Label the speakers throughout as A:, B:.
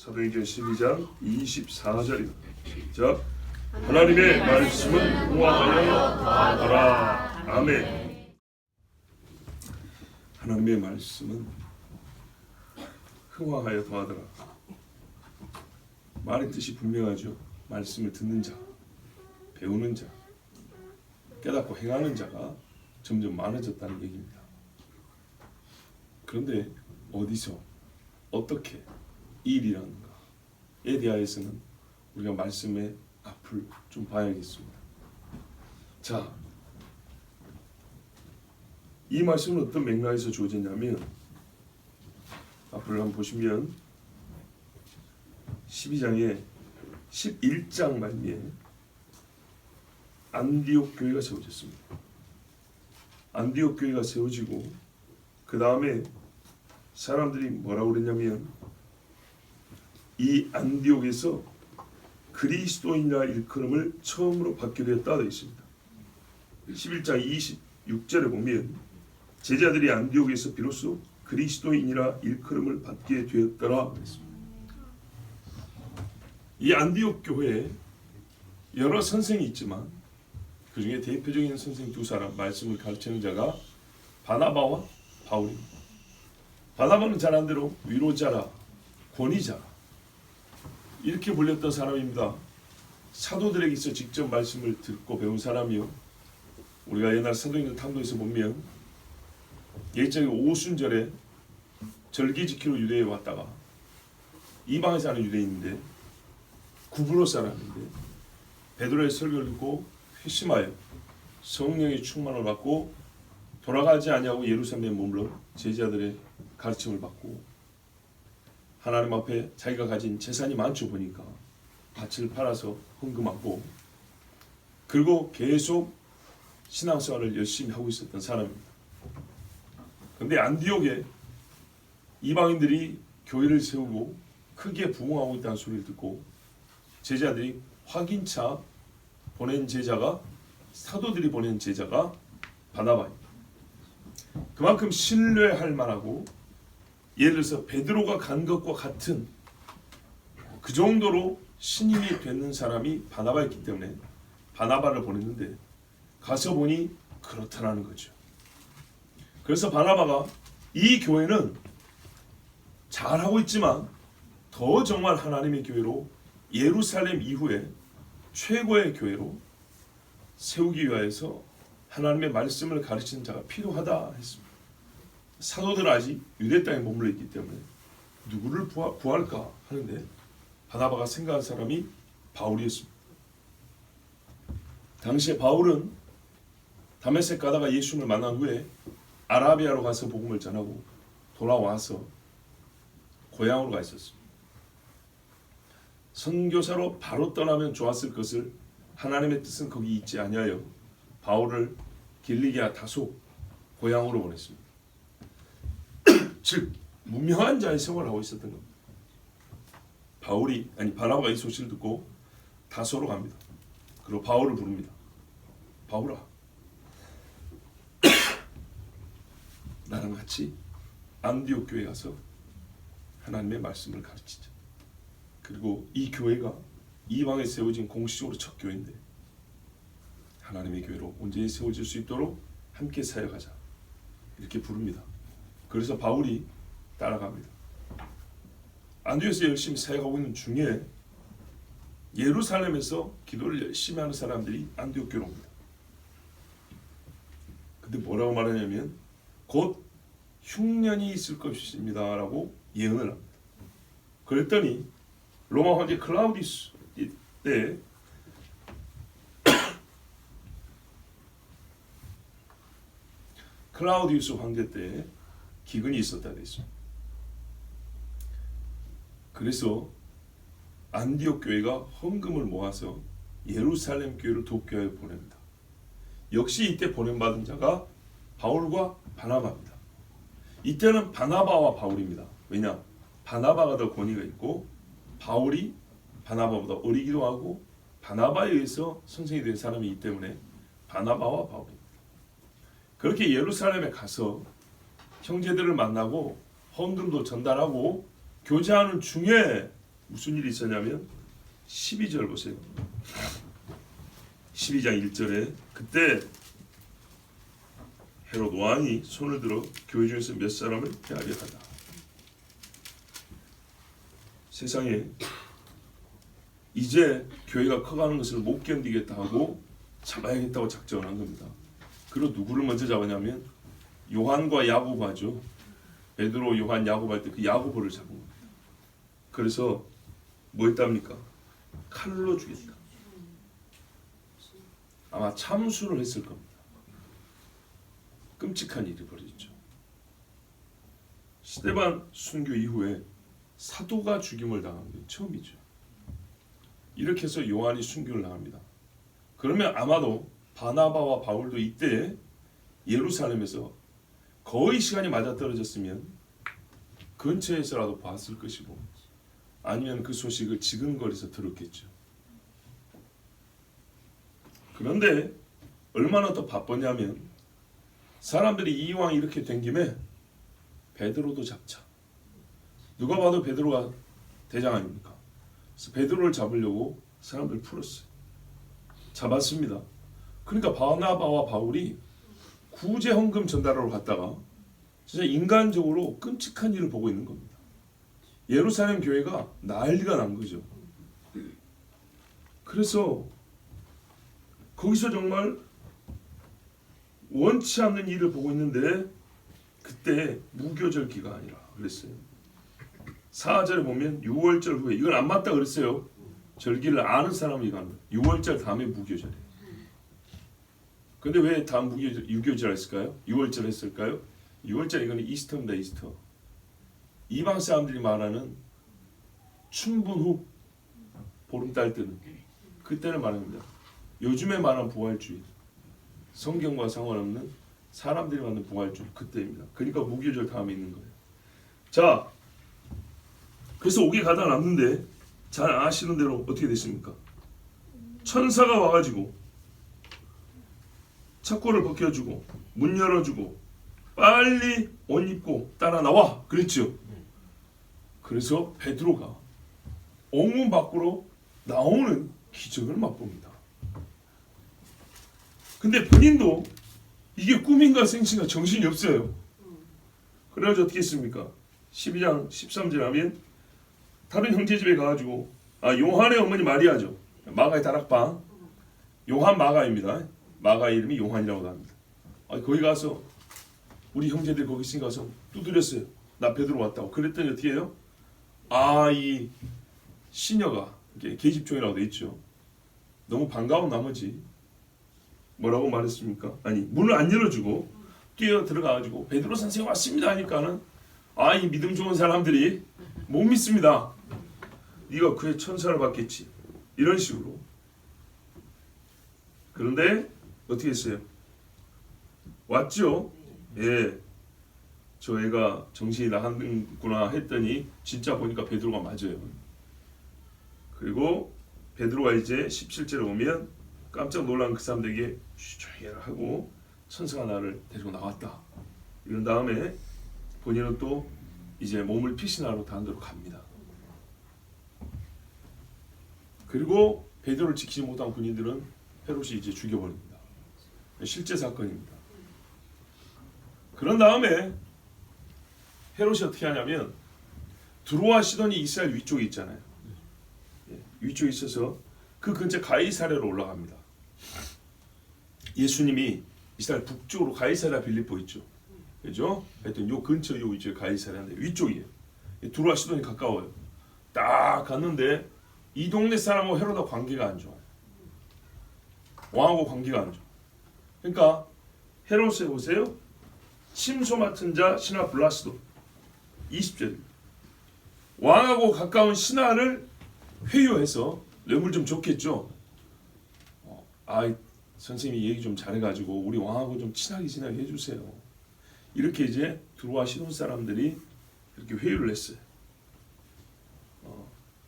A: 사도행전 12장 24절입니다. 시작. 하나님의 말씀은 공화하여 더하더라. 아멘. 하나님의 말씀은 흥화하여 더하더라. 말의 뜻이 분명하죠. 말씀을 듣는 자, 배우는 자, 깨닫고 행하는 자가 점점 많아졌다는 얘기입니다. 그런데 어디서 어떻게 이 일이라는가에 대하여서는 우리가 말씀의 앞을 좀 봐야겠습니다. 자, 이 말씀은 어떤 맥락에서 주어졌냐면 앞을 한번 보시면 12장에 11장 말미에 안디옥 교회가 세워졌습니다. 안디옥 교회가 세워지고 그 다음에 사람들이 뭐라고 그랬냐면 이 안디옥에서 그리스도인이라 일컬음을 처음으로 받기로 했다 되어 있습니다. 11장 26절에 보면 제자들이 안디옥에서 비로소 그리스도인이라 일컬음을 받게 되었더라 그랬습니다. 이 안디옥 교회에 여러 선생이 있지만 그 중에 대표적인 선생 두 사람, 말씀을 가르치는 자가 바나바와 바울입니다. 바나바는 잘 아는 대로 위로자라, 권위자라 이렇게 불렸던 사람입니다. 사도들에게서 직접 말씀을 듣고 배운 사람이요. 우리가 옛날 사도행전 탐도에서 보면 예전에 오순절에 절기 지키러 유대에 왔다가 이방에 사는 유대인인데 구브로 사람인데 베드로의 설교를 듣고 회심하여 성령의 충만을 받고 돌아가지 아니하고 예루살렘에 머물러 제자들의 가르침을 받고 하나님 앞에 자기가 가진 재산이 많죠 보니까 밭을 팔아서 헌금하고 그리고 계속 신앙생활을 열심히 하고 있었던 사람입니다. 그런데 안디옥에 이방인들이 교회를 세우고 크게 부흥하고 있다는 소리를 듣고 제자들이 확인차 보낸 제자가 사도들이 보낸 제자가 바나바입니다. 그만큼 신뢰할 만하고 예를 들어서 베드로가 간 것과 같은 그 정도로 신임이 되는 사람이 바나바였기 때문에 바나바를 보냈는데 가서 보니 그렇다라는 거죠. 그래서 바나바가 이 교회는 잘하고 있지만 더 정말 하나님의 교회로 예루살렘 이후에 최고의 교회로 세우기 위하여서 하나님의 말씀을 가르치는 자가 필요하다 했습니다. 사도들은 아직 유대 땅에 머물러 있기 때문에 누구를 구할까 하는데 바나바가 생각한 사람이 바울이었습니다. 당시에 바울은 다메섹 가다가 예수님을 만난 후에 아라비아로 가서 복음을 전하고 돌아와서 고향으로 가 있었습니다. 선교사로 바로 떠나면 좋았을 것을 하나님의 뜻은 거기 있지 아니하여 바울을 길리기아 다소 고향으로 보냈습니다. 즉 무명한 자의 생활을 하고 있었던 겁니다. 바나바가 이 소식을 듣고 다소로 갑니다. 그리고 바울을 부릅니다. 바울아, 나랑 같이 안디옥 교회에 가서 하나님의 말씀을 가르치자. 그리고 이 교회가 이방에 세워진 공식적으로 첫 교회인데 하나님의 교회로 온전히 세워질 수 있도록 함께 사역하자. 이렇게 부릅니다. 그래서 바울이 따라갑니다. 안디옥에서 열심히 사역하고 있는 중에 예루살렘에서 기도를 열심히 하는 사람들이 안디옥 교회로 옵니다. 근데 뭐라고 말하냐면 곧 흉년이 있을 것입니다 라고 예언을 합니다. 그랬더니 로마 황제 클라우디우스 때 클라우디우스 황제 때 기근이 있었다 그랬어요. 그래서 안디옥 교회가 헌금을 모아서 예루살렘 교회를 돕교회에 보냅니다. 역시 이때 보냄받은 자가 바울과 바나바입니다. 이때는 바나바와 바울입니다. 왜냐? 바나바가 더 권위가 있고 바울이 바나바보다 어리기도 하고 바나바에 의해서 선생이 된 사람이기 때문에 바나바와 바울입니다. 그렇게 예루살렘에 가서 형제들을 만나고 헌금도 전달하고 교제하는 중에 무슨 일이 있었냐면 12절 보세요. 12장 1절에 그때 헤롯 왕이 손을 들어 교회 중에서 몇 사람을 해하려 하다. 세상에 이제 교회가 커가는 것을 못 견디겠다 하고 잡아야겠다고 작정한 겁니다. 그리고 누구를 먼저 잡았냐면 요한과 야고보 하죠. 베드로, 요한, 야고보 할 때 그 야고보를 잡은 겁니다. 그래서 뭐 했답니까? 칼로 죽였다. 아마 참수를 했을 겁니다. 끔찍한 일이 벌어졌죠. 스데반 순교 이후에 사도가 죽임을 당한 게 처음이죠. 이렇게 해서 요한이 순교를 당합니다. 그러면 아마도 바나바와 바울도 이때 예루살렘에서 거의 시간이 맞아떨어졌으면 근처에서라도 봤을 것이고 아니면 그 소식을 지근거리에서 들었겠죠. 그런데 얼마나 더 바빴냐면 사람들이 이왕 이렇게 된 김에 베드로도 잡자. 누가 봐도 베드로가 대장 아닙니까? 그래서 베드로를 잡으려고 사람들 풀었어요. 잡았습니다. 그러니까 바나바와 바울이 구제 헌금 전달하러 갔다가 진짜 인간적으로 끔찍한 일을 보고 있는 겁니다. 예루살렘 교회가 난리가 난 거죠. 그래서 거기서 정말 원치 않는 일을 보고 있는데 그때 무교절 기간이라 그랬어요. 4절에 보면 6월절 후에 이건 안 맞다 그랬어요. 절기를 아는 사람이 가는 6월절 다음에 무교절이에요. 근데 왜 다음 유교절 했을까요? 6월절 했을까요? 6월절 이거는 이스터입니다. 이스터. 이방 사람들이 말하는 춘분 후 보름달 때는 그때를 말합니다. 요즘에 말하는 부활주의, 성경과 상관없는 사람들이 만든 부활주의 그때입니다. 그러니까 무교절 다음에 있는 거예요. 자, 그래서 오게 가다 남는데 잘 아시는 대로 어떻게 됐습니까? 천사가 와가지고 착고를 벗겨주고 문 열어주고 빨리 옷 입고 따라 나와 그랬죠. 그래서 베드로가 옥문 밖으로 나오는 기적을 맛봅니다. 근데 본인도 이게 꿈인가 생신가 정신이 없어요. 그래가지고 어떻게 했습니까? 12장 13절 하면 다른 형제 집에 가가지고 요한의 어머니 마리아죠. 마가의 다락방 요한 마가입니다. 마가의 이름이 요한이라고 합니다. 거기 가서 우리 형제들 거기 있으니까 가서 두드렸어요. 나 베드로 왔다고. 그랬더니 어떻게 해요? 이 시녀가 계집종이라고 돼 있죠. 너무 반가운 나머지 뭐라고 말했습니까? 문을 안 열어주고 뛰어 들어가가지고 베드로 선생 왔습니다 하니까는 이 믿음 좋은 사람들이 못 믿습니다. 네가 그의 천사를 받겠지. 이런 식으로. 그런데 어떻게 했어요? 왔죠? 예. 저 애가 정신이 나갔구나 했더니 진짜 보니까 베드로가 맞아요. 그리고 베드로가 이제 17절에 오면 깜짝 놀란 그 사람들에게 조용히 해라 하고 천사가 나를 데리고 나왔다. 이런 다음에 본인은 또 이제 몸을 피신하러 다른 데로 갑니다. 그리고 베드로를 지키지 못한 군인들은 헤롯이 이제 죽여버립니다. 실제 사건입니다. 그런 다음에 헤롯이 어떻게 하냐면 두로와 시돈이 이스라엘 위쪽에 있잖아요. 위쪽에 있어서 그 근처 가이사랴로 올라갑니다. 예수님이 이스라엘 북쪽으로 가이사랴 빌립보 있죠. 그죠? 하여튼 요 근처 요 위쪽에 가이사랴인데 위쪽이에요. 두로와 시돈이 가까워요. 딱 갔는데 이 동네 사람하고 헤롯하고 관계가 안 좋아요. 왕하고 관계가 안 좋아. 그러니까 헤롯에 보세요. 침소 맡은 자 신하 블라스도 20절 왕하고 가까운 신하를 회유해서 뇌물 좀 줬겠죠. 선생님이 얘기 좀 잘해가지고 우리 왕하고 좀 친하게 해주세요. 이렇게 이제 두로와 시돈 사람들이 이렇게 회유를 했어요.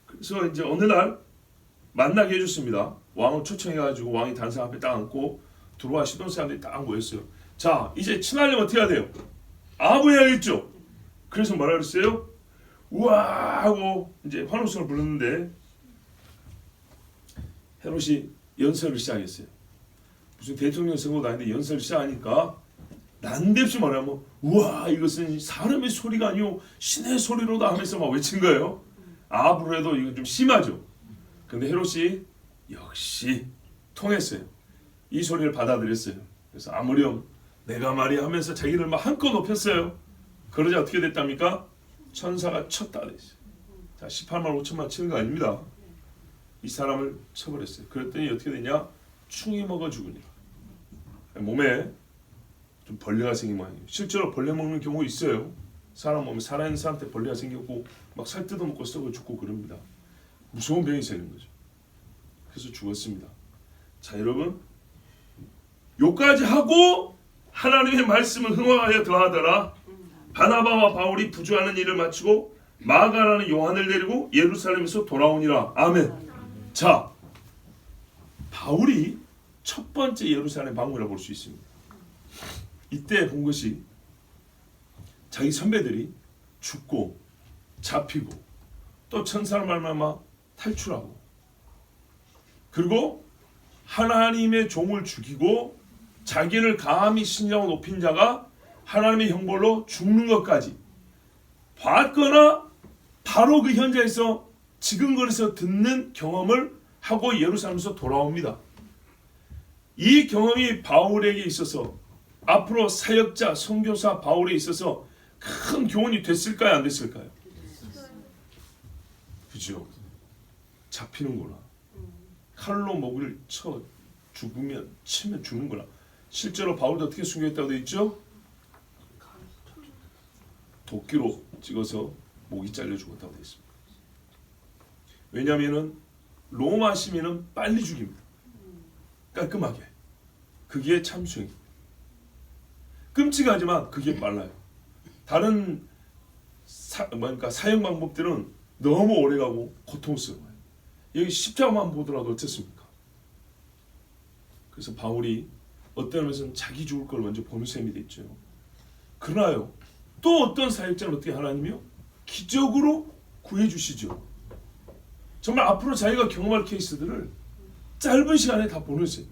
A: 그래서 이제 어느 날 만나게 해줬습니다. 왕을 초청해가지고 왕이 단상 앞에 딱 앉고 두로와 시돈 사람들이 딱 모였어요. 자, 이제 친하려면 어떻게 해야 돼요? 아부해야겠죠. 그래서 뭐라 그랬어요? 우와 하고 이제 환호성을 불렀는데 헤롯이 연설을 시작했어요. 무슨 대통령 선거도 아닌데 연설을 시작하니까 난데없이 말하면 우와 이것은 사람의 소리가 아니오 신의 소리로다 하면서 막 외친 거예요. 아무래도 해도 이건 좀 심하죠. 근데 헤롯이 역시 통했어요. 이 소리를 받아들였어요. 그래서 아무렴 내가 말이야 하면서 자기를 막 한껏 높였어요. 그러자 어떻게 됐답니까? 천사가 쳤다 그랬어요. 자 18만 5천만 치는 거 아닙니다. 이 사람을 쳐버렸어요. 그랬더니 어떻게 되냐? 충이 먹어 죽으니라. 몸에 좀 벌레가 생긴 모양이에요. 실제로 벌레 먹는 경우 있어요. 사람 몸에 살아있는 사람한테 벌레가 생겼고 막 살 뜯어먹고 썩어 죽고 그럽니다. 무서운 병이 생긴 거죠. 그래서 죽었습니다. 자 여러분 요까지 하고 하나님의 말씀을 흥황하여 더하더라. 바나바와 바울이 부주하는 일을 마치고 마가라는 요한을 데리고 예루살렘에서 돌아오니라. 아멘. 자 바울이 첫 번째 예루살렘 방문을 볼 수 있습니다. 이때 본 것이 자기 선배들이 죽고 잡히고 또 천사를 말미암아 탈출하고 그리고 하나님의 종을 죽이고 자기를 감히 신이라고 높인 자가 하나님의 형벌로 죽는 것까지 봤거나 바로 그 현장에서 지근거려서 듣는 경험을 하고 예루살렘에서 돌아옵니다. 이 경험이 바울에게 있어서 앞으로 사역자, 선교사 바울에 있어서 큰 교훈이 됐을까요? 안 됐을까요? 그죠? 잡히는구나. 칼로 목을 쳐 치면 죽는구나. 실제로 바울도 어떻게 순교했다고 되어 있죠? 도끼로 찍어서 목이 잘려 죽었다고 되어 있습니다. 왜냐하면 로마 시민은 빨리 죽입니다. 깔끔하게. 그게 참수행입니다. 끔찍하지만 그게 빨라요. 다른 사형 방법들은 너무 오래가고 고통스러워요. 여기 십자가만 보더라도 어떻습니까? 그래서 바울이 어떤 면에서는 자기 죽을 걸 먼저 보는 셈이 됐죠. 그러나요 또 어떤 사역자는 어떻게 하나님이요? 기적으로 구해주시죠. 정말 앞으로 자기가 경험할 케이스들을 짧은 시간에 다 보내세요.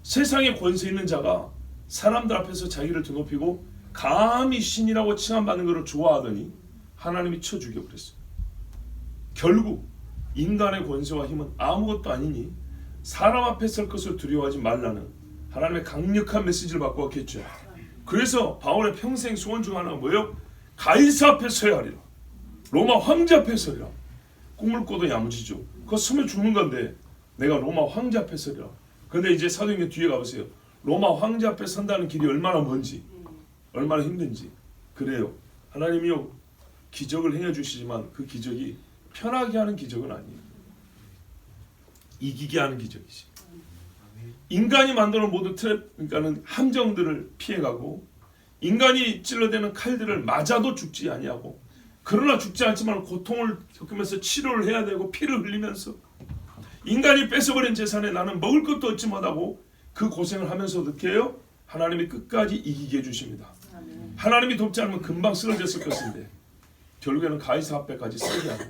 A: 세상에 권세 있는 자가 사람들 앞에서 자기를 드높이고 감히 신이라고 칭함받는 것을 좋아하더니 하나님이 쳐 죽여버렸어요. 결국 인간의 권세와 힘은 아무것도 아니니 사람 앞에 설 것을 두려워하지 말라는 하나님의 강력한 메시지를 받고 왔겠죠. 그래서 바울의 평생 소원 중 하나가 뭐예요? 가이사 앞에 서야 하리라. 로마 황제 앞에 서리라. 꿈을 꿔도 야무지죠. 그거 서면 죽는 건데 내가 로마 황제 앞에 서리라. 근데 이제 사도행전 뒤에 가보세요. 로마 황제 앞에 선다는 길이 얼마나 먼지, 얼마나 힘든지. 그래요. 하나님이요 기적을 행해주시지만 그 기적이 편하게 하는 기적은 아니에요. 이기게 하는 기적이지. 인간이 만드는 모든 트랩, 그러니까는 함정들을 피해가고 인간이 찔러대는 칼들을 맞아도 죽지 아니하고 그러나 죽지 않지만 고통을 겪으면서 치료를 해야 되고 피를 흘리면서 인간이 뺏어버린 재산에 나는 먹을 것도 얻지 못하고 그 고생을 하면서 어떻게 해요? 하나님이 끝까지 이기게 해주십니다. 하나님이 돕지 않으면 금방 쓰러졌을 것인데 결국에는 가이사 앞에까지 서게 하고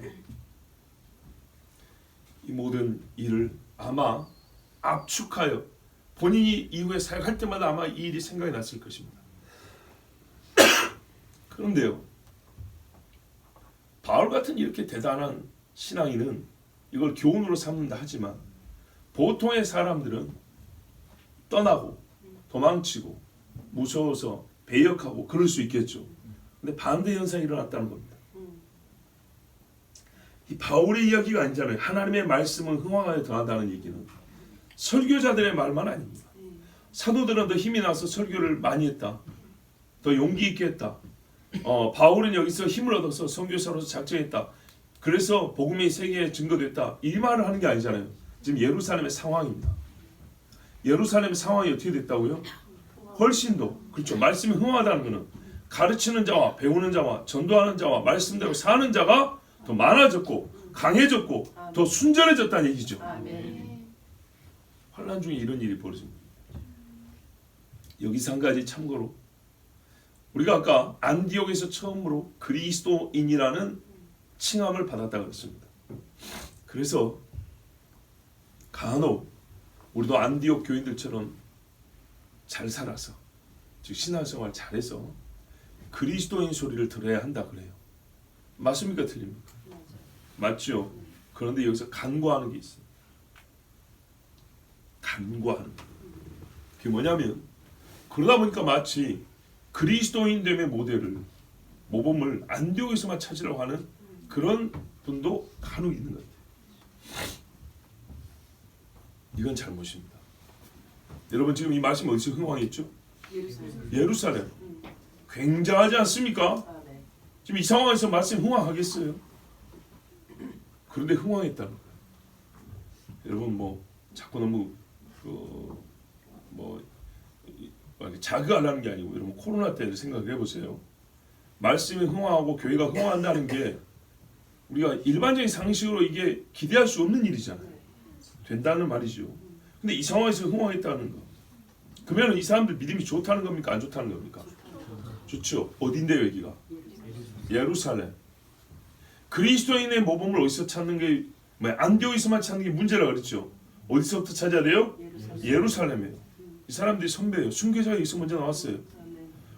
A: 이 모든 일을 아마 압축하여 본인이 이후에 사역할 때마다 아마 이 일이 생각이 났을 것입니다. 그런데요 바울 같은 이렇게 대단한 신앙인은 이걸 교훈으로 삼는다 하지만 보통의 사람들은 떠나고 도망치고 무서워서 배역하고 그럴 수 있겠죠. 근데 반대 현상이 일어났다는 겁니다. 이 바울의 이야기가 아니잖아요. 하나님의 말씀은 흥황하여 더하다는 얘기는 설교자들의 말만 아닙니다. 사도들은 더 힘이 나서 설교를 많이 했다. 더 용기 있게 했다. 바울은 여기서 힘을 얻어서 선교사로서 작정했다. 그래서 복음이 세계에 증거됐다. 이 말을 하는 게 아니잖아요. 지금 예루살렘의 상황입니다. 예루살렘의 상황이 어떻게 됐다고요? 훨씬 더 그렇죠. 말씀이 흥하다는 것은 가르치는 자와 배우는 자와 전도하는 자와 말씀대로 사는 자가 더 많아졌고 강해졌고 더 순전해졌다는 얘기죠. 환난 중에 이런 일이 벌어집니다. 여기서 한 가지 참고로 우리가 아까 안디옥에서 처음으로 그리스도인이라는 칭함을 받았다 그랬습니다. 그래서 간혹 우리도 안디옥 교인들처럼 잘 살아서, 즉 신앙생활 잘해서 그리스도인 소리를 들어야 한다 그래요. 맞습니까? 틀립니까? 맞죠? 그런데 여기서 간구하는 게 있어요. 간구하는 거. 그게 뭐냐면, 그러다 보니까 마치 그리스도인됨의 모범을 안디옥에서만 찾으려고 하는 그런 분도 간혹 있는 것 같아요. 이건 잘못입니다. 여러분 지금 이 말씀 어디서 흥황했죠? 예루살렘. 굉장하지 않습니까? 지금 이 상황에서 말씀 흥황하겠어요? 그런데 흥황했다는 거예요. 여러분 자꾸 너무 자극하려는 게 아니고, 여러분 코로나 때를 생각해 보세요. 말씀이 흥황하고 교회가 흥황한다는 게 우리가 일반적인 상식으로 이게 기대할 수 없는 일이잖아요. 된다는 말이죠. 근데 이 상황에서 흥황했다는 거, 그러면 이 사람들 믿음이 좋다는 겁니까? 안 좋다는 겁니까? 좋죠. 어딘데 여기가? 예루살렘. 그리스도인의 모범을 어디서 찾는 게, 안디옥에서만 찾는 게 문제라 그랬죠. 어디서부터 찾아야 돼요? 예루살렘이에요. 이 사람들이 선배예요. 순교자가 여기서 먼저 나왔어요.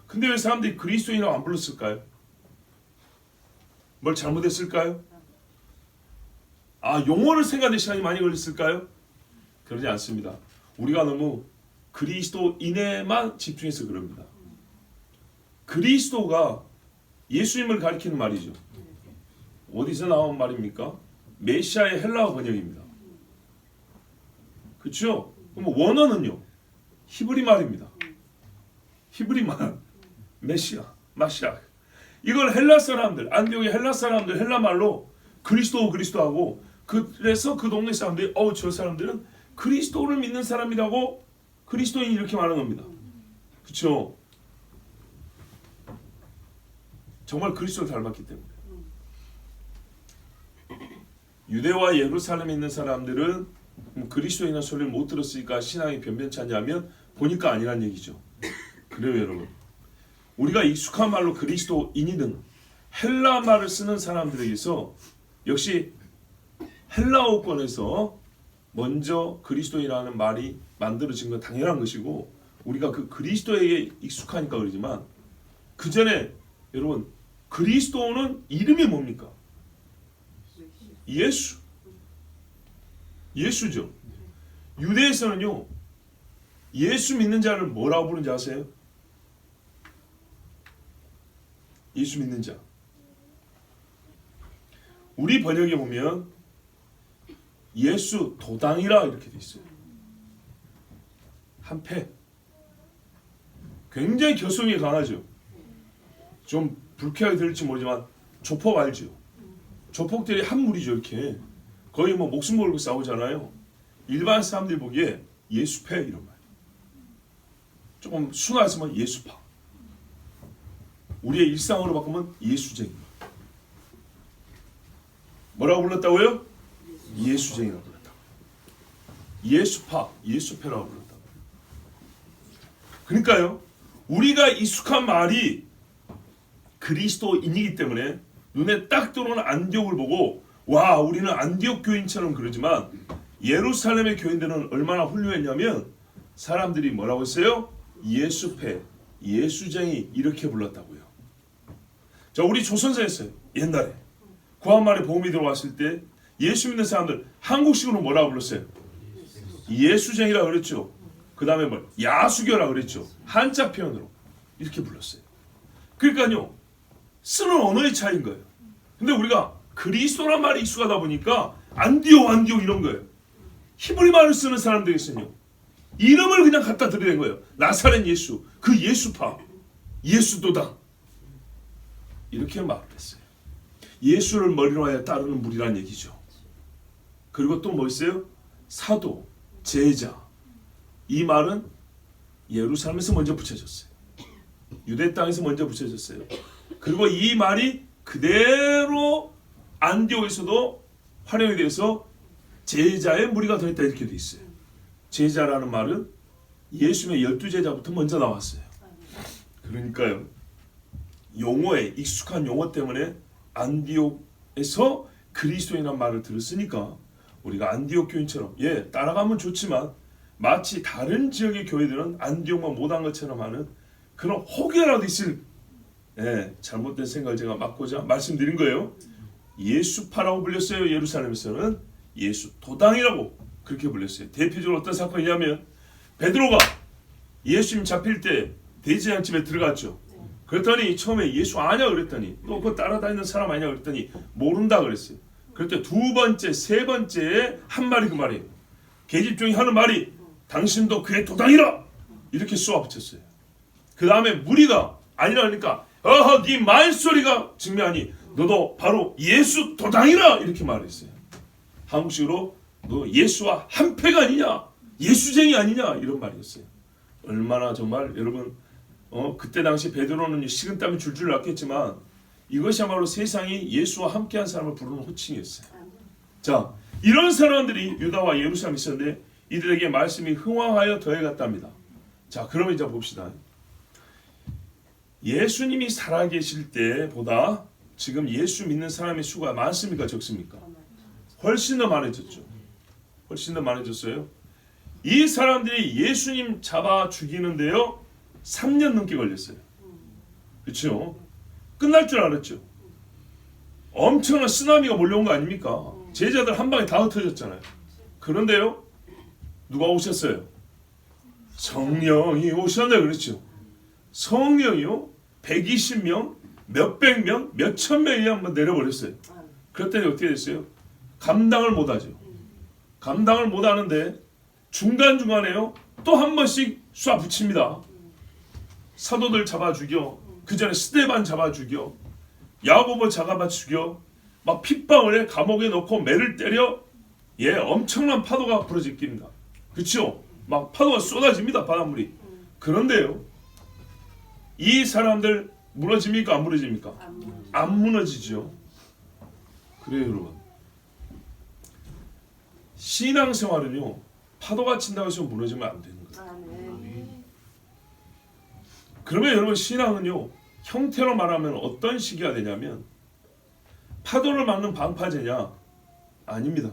A: 근데 왜 사람들이 그리스도인이라고 안 불렀을까요? 뭘 잘못했을까요? 용어를 생각하는 시간이 많이 걸렸을까요? 그러지 않습니다. 우리가 너무 그리스도인에만 집중해서 그럽니다. 그리스도가 예수님을 가리키는 말이죠. 어디서 나온 말입니까? 메시아의 헬라어 번역입니다. 그렇죠? 그럼 원어는요? 히브리 말입니다. 히브리 말, 메시아, 마시아. 이걸 헬라 사람들, 안디옥의 헬라 사람들 헬라 말로 그리스도하고, 그래서 그 동네 사람들이 저 사람들은 그리스도를 믿는 사람이라고 그리스도인이 이렇게 말하는 겁니다. 그렇죠? 정말 그리스도를 닮았기 때문에. 유대와 예루살렘에 있는 사람들은 그리스도인의 소리를 못 들었으니까 신앙이 변변찮냐면 보니까 아니란 얘기죠. 그래요, 여러분. 우리가 익숙한 말로 그리스도인이든 헬라 말을 쓰는 사람들에게서 역시 헬라어권에서 먼저 그리스도인이라는 말이 만들어진 건 당연한 것이고, 우리가 그 그리스도에게 익숙하니까 그러지만, 그 전에 여러분 그리스도는 이름이 뭡니까? 예수죠. 유대에서는요, 예수 믿는 자를 뭐라고 부르는지 아세요? 예수 믿는 자. 우리 번역에 보면 예수 도당이라 이렇게 돼 있어요. 한패. 굉장히 결성이 강하죠. 좀 불쾌하게 들릴지 모르지만 조폭 알죠? 조폭들이 한 무리죠. 이렇게 거의 목숨 걸고 싸우잖아요. 일반 사람들이 보기에 예수패 이런 말. 조금 순화해서만 예수파. 우리의 일상으로 바꾸면 예수쟁이. 뭐라고 불렀다고요? 예수쟁이라고 불렀다. 예수파, 예수패라고 불렀다. 그러니까요, 우리가 익숙한 말이 그리스도인이기 때문에 눈에 딱 들어오는 안디옥을 보고 와, 우리는 안디옥 교인처럼 그러지만, 예루살렘의 교인들은 얼마나 훌륭했냐면 사람들이 뭐라고 했어요? 예수패, 예수쟁이 이렇게 불렀다고요. 자, 우리 조선사였어요. 옛날에 구한말에 복음이 들어왔을 때 예수 믿는 사람들 한국식으로 뭐라고 불렀어요? 예수쟁이라 그랬죠. 그 다음에 야수교라 그랬죠. 한자 표현으로 이렇게 불렀어요. 그러니까요, 쓰는 언어의 차이인 거예요. 근데 우리가 그리스도란 말이 익숙하다 보니까 안디옥 이런 거예요. 히브리 말을 쓰는 사람들에게서는요, 이름을 그냥 갖다 드리는 거예요. 나사렛 예수, 그 예수파, 예수도당 이렇게 말을 했어요. 예수를 머리로 하여 따르는 무리란 얘기죠. 그리고 또 뭐 있어요? 사도, 제자. 이 말은 예루살렘에서 먼저 붙여졌어요. 유대 땅에서 먼저 붙여졌어요. 그리고 이 말이 그대로 안디옥에서도 활용이 돼서 제자의 무리가 더했다 이렇게 돼 있어요. 제자라는 말은 예수님의 12제자부터 먼저 나왔어요. 그러니까요, 용어에 익숙한 용어 때문에 안디옥에 교회에서 그리스도인이란 말을 들었으니까 우리가 안디옥 교인처럼 따라가면 좋지만 마치 다른 지역의 교회들은 안디옥만 못한 것처럼 하는 그런 혹여라도 있을 잘못된 생각을 제가 막고자 말씀드린 거예요. 예수파라고 불렸어요. 예루살렘에서는 예수 도당이라고 그렇게 불렸어요. 대표적으로 어떤 사건이냐면 베드로가 예수님 잡힐 때 대제사장집에 들어갔죠. 그랬더니 처음에 예수 아냐 그랬더니 또 그 따라다니는 사람 아니냐 그랬더니 모른다 그랬어요. 그때 두 번째, 세 번째에 한 말이 그 말이에요. 계집종이 하는 말이 당신도 그의 도당이라 이렇게 쏘아붙였어요. 그 다음에 무리가 아니라 그러니까 네 말소리가 증명하니 너도 바로 예수 도당이라 이렇게 말했어요. 한국식으로 너 예수와 한패가 아니냐, 예수쟁이 아니냐 이런 말이었어요. 얼마나 정말 여러분 그때 당시 베드로는 식은땀이 줄줄 났겠지만 이것이야말로 세상이 예수와 함께한 사람을 부르는 호칭이었어요. 자, 이런 사람들이 유다와 예루살렘에 있었는데 이들에게 말씀이 흥황하여 더해갔답니다. 자, 그러면 이제 봅시다. 예수님이 살아계실 때보다 지금 예수 믿는 사람의 수가 많습니까? 적습니까? 훨씬 더 많아졌죠. 훨씬 더 많아졌어요. 이 사람들이 예수님 잡아 죽이는데요 3년 넘게 걸렸어요. 그렇죠? 끝날 줄 알았죠. 엄청난 쓰나미가 몰려온 거 아닙니까? 제자들 한 방에 다 흩어졌잖아요. 그런데요 누가 오셨어요? 성령이 오셨네. 그렇죠. 성령이요 120명, 몇백 명, 몇천 명이 한번 내려버렸어요. 그랬더니 어떻게 됐어요? 감당을 못하죠. 감당을 못하는데 중간중간에요 또 한 번씩 쏴 붙입니다. 사도들 잡아 죽여, 그 전에 스데반 잡아 죽여, 야고보 잡아 죽여, 막 핏방울에 감옥에 넣고 매를 때려. 엄청난 파도가 부러집니다. 그렇죠? 막 파도가 쏟아집니다. 바닷물이. 그런데요 이 사람들 무너집니까? 안 무너집니까? 안 무너지죠. 그래요 여러분. 신앙생활은요 파도가 친다고 해서 무너지면 안 되는 거예요. 그러면 여러분 신앙은요 형태로 말하면 어떤 시기가 되냐면 파도를 막는 방파제냐? 아닙니다.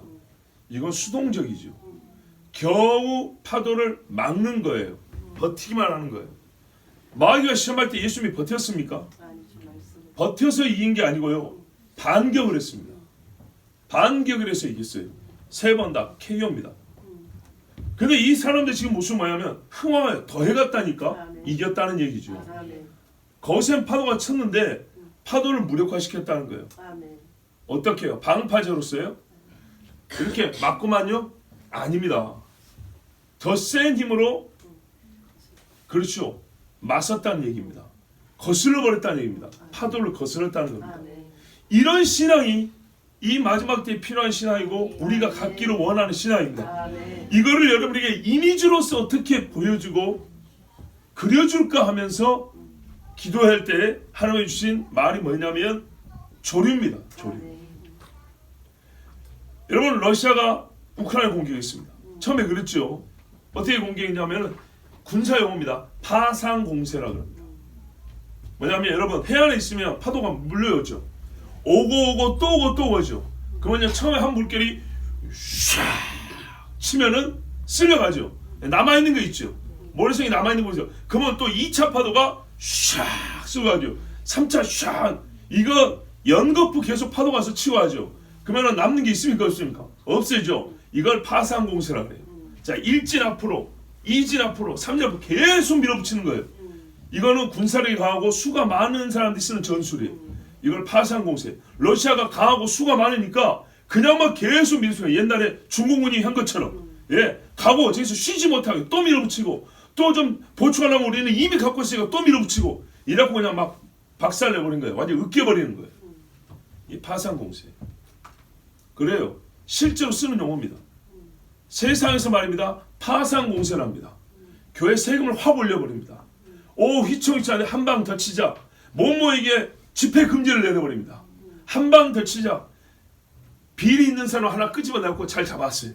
A: 이건 수동적이죠. 겨우 파도를 막는 거예요. 버티기만 하는 거예요. 마귀가 시험할 때 예수님이 버텼습니까? 버텨서 이긴 게 아니고요. 반격을 했습니다. 반격을 해서 이겼어요. 세 번 다 KO입니다. 근데 이 사람들 지금 무슨 뭐냐면 흥황을 더해갔다니까 이겼다는 얘기죠. 거센 파도가 쳤는데 파도를 무력화시켰다는 거예요. 어떻게 해요? 방파제로서요? 그렇게 맞고만요? 아닙니다. 더 센 힘으로 그렇죠. 맞섰다는 얘기입니다. 거슬러 버렸다는 얘기입니다. 파도를 거슬렀다는 겁니다. 이런 신앙이 이 마지막 때에 필요한 신앙이고 우리가 갖기를 원하는 신앙입니다. 이거를 여러분에게 이미지로서 어떻게 보여주고 그려줄까 하면서 기도할 때 하나님이 주신 말이 뭐냐면 조류입니다. 조류. 여러분 러시아가 우크라이나 공격했습니다. 처음에 그랬죠. 어떻게 공격했냐면 군사용어입니다. 파상공세라고 합니다. 뭐냐면 여러분 해안에 있으면 파도가 물려오죠. 오고 또 오고 또 오죠. 그러면 처음에 한 물결이 샤 치면은 쓸려가죠. 남아있는 거 있죠. 모래성이 남아있는 거 있죠. 그러면 또 2차 파도가 샤 쓸려가죠. 3차 샤 이거 연거푸 계속 파도가 와서 치고 하죠. 그러면 남는 게 있습니까 없습니까? 없어져. 이걸 파상공세라고 해요. 자 1진 앞으로 2진 앞으로 3진 앞으로 계속 밀어붙이는 거예요. 이거는 군사력이 강하고 수가 많은 사람들이 쓰는 전술이에요. 이걸 파상공세. 러시아가 강하고 수가 많으니까 그냥 막 계속 밀어붙여요. 옛날에 중공군이 한 것처럼 가고 저기서 쉬지 못하게 또 밀어붙이고 또 좀 보충하려면 우리는 이미 갖고 있으니까 또 밀어붙이고 이래갖고 그냥 막 박살내버린 거예요. 완전 으깨버리는 거예요. 이 파상공세. 그래요. 실제로 쓰는 용어입니다. 세상에서 말입니다. 파상공세랍니다. 교회 세금을 확 올려버립니다. 휘청휘청 안에 한 방 더 치자. 뭐뭐에게 집회 금지를 내려버립니다. 한 방 더 치자. 비리 있는 사람 하나 끄집어내고 잘 잡았어요.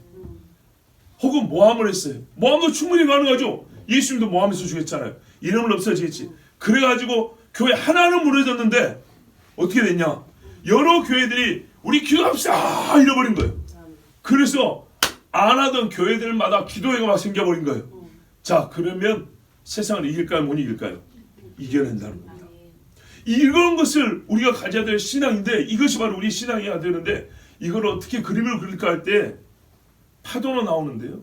A: 혹은 모함을 했어요. 모함도 충분히 가능하죠. 예수님도 모함해서 죽였잖아요. 이름은 없어지겠지. 그래가지고 교회 하나는 무너졌는데 어떻게 됐냐. 여러 교회들이 우리 기도합시다 잃어버린 거예요. 그래서 안 하던 교회들마다 기도회가 막 생겨버린 거예요. 자, 그러면 세상을 이길까요? 못 이길까요? 이겨낸다는 겁니다. 이런 것을 우리가 가져야 될 신앙인데, 이것이 바로 우리 신앙이어야 되는데, 이걸 어떻게 그림을 그릴까 할 때 파도가 나오는데요.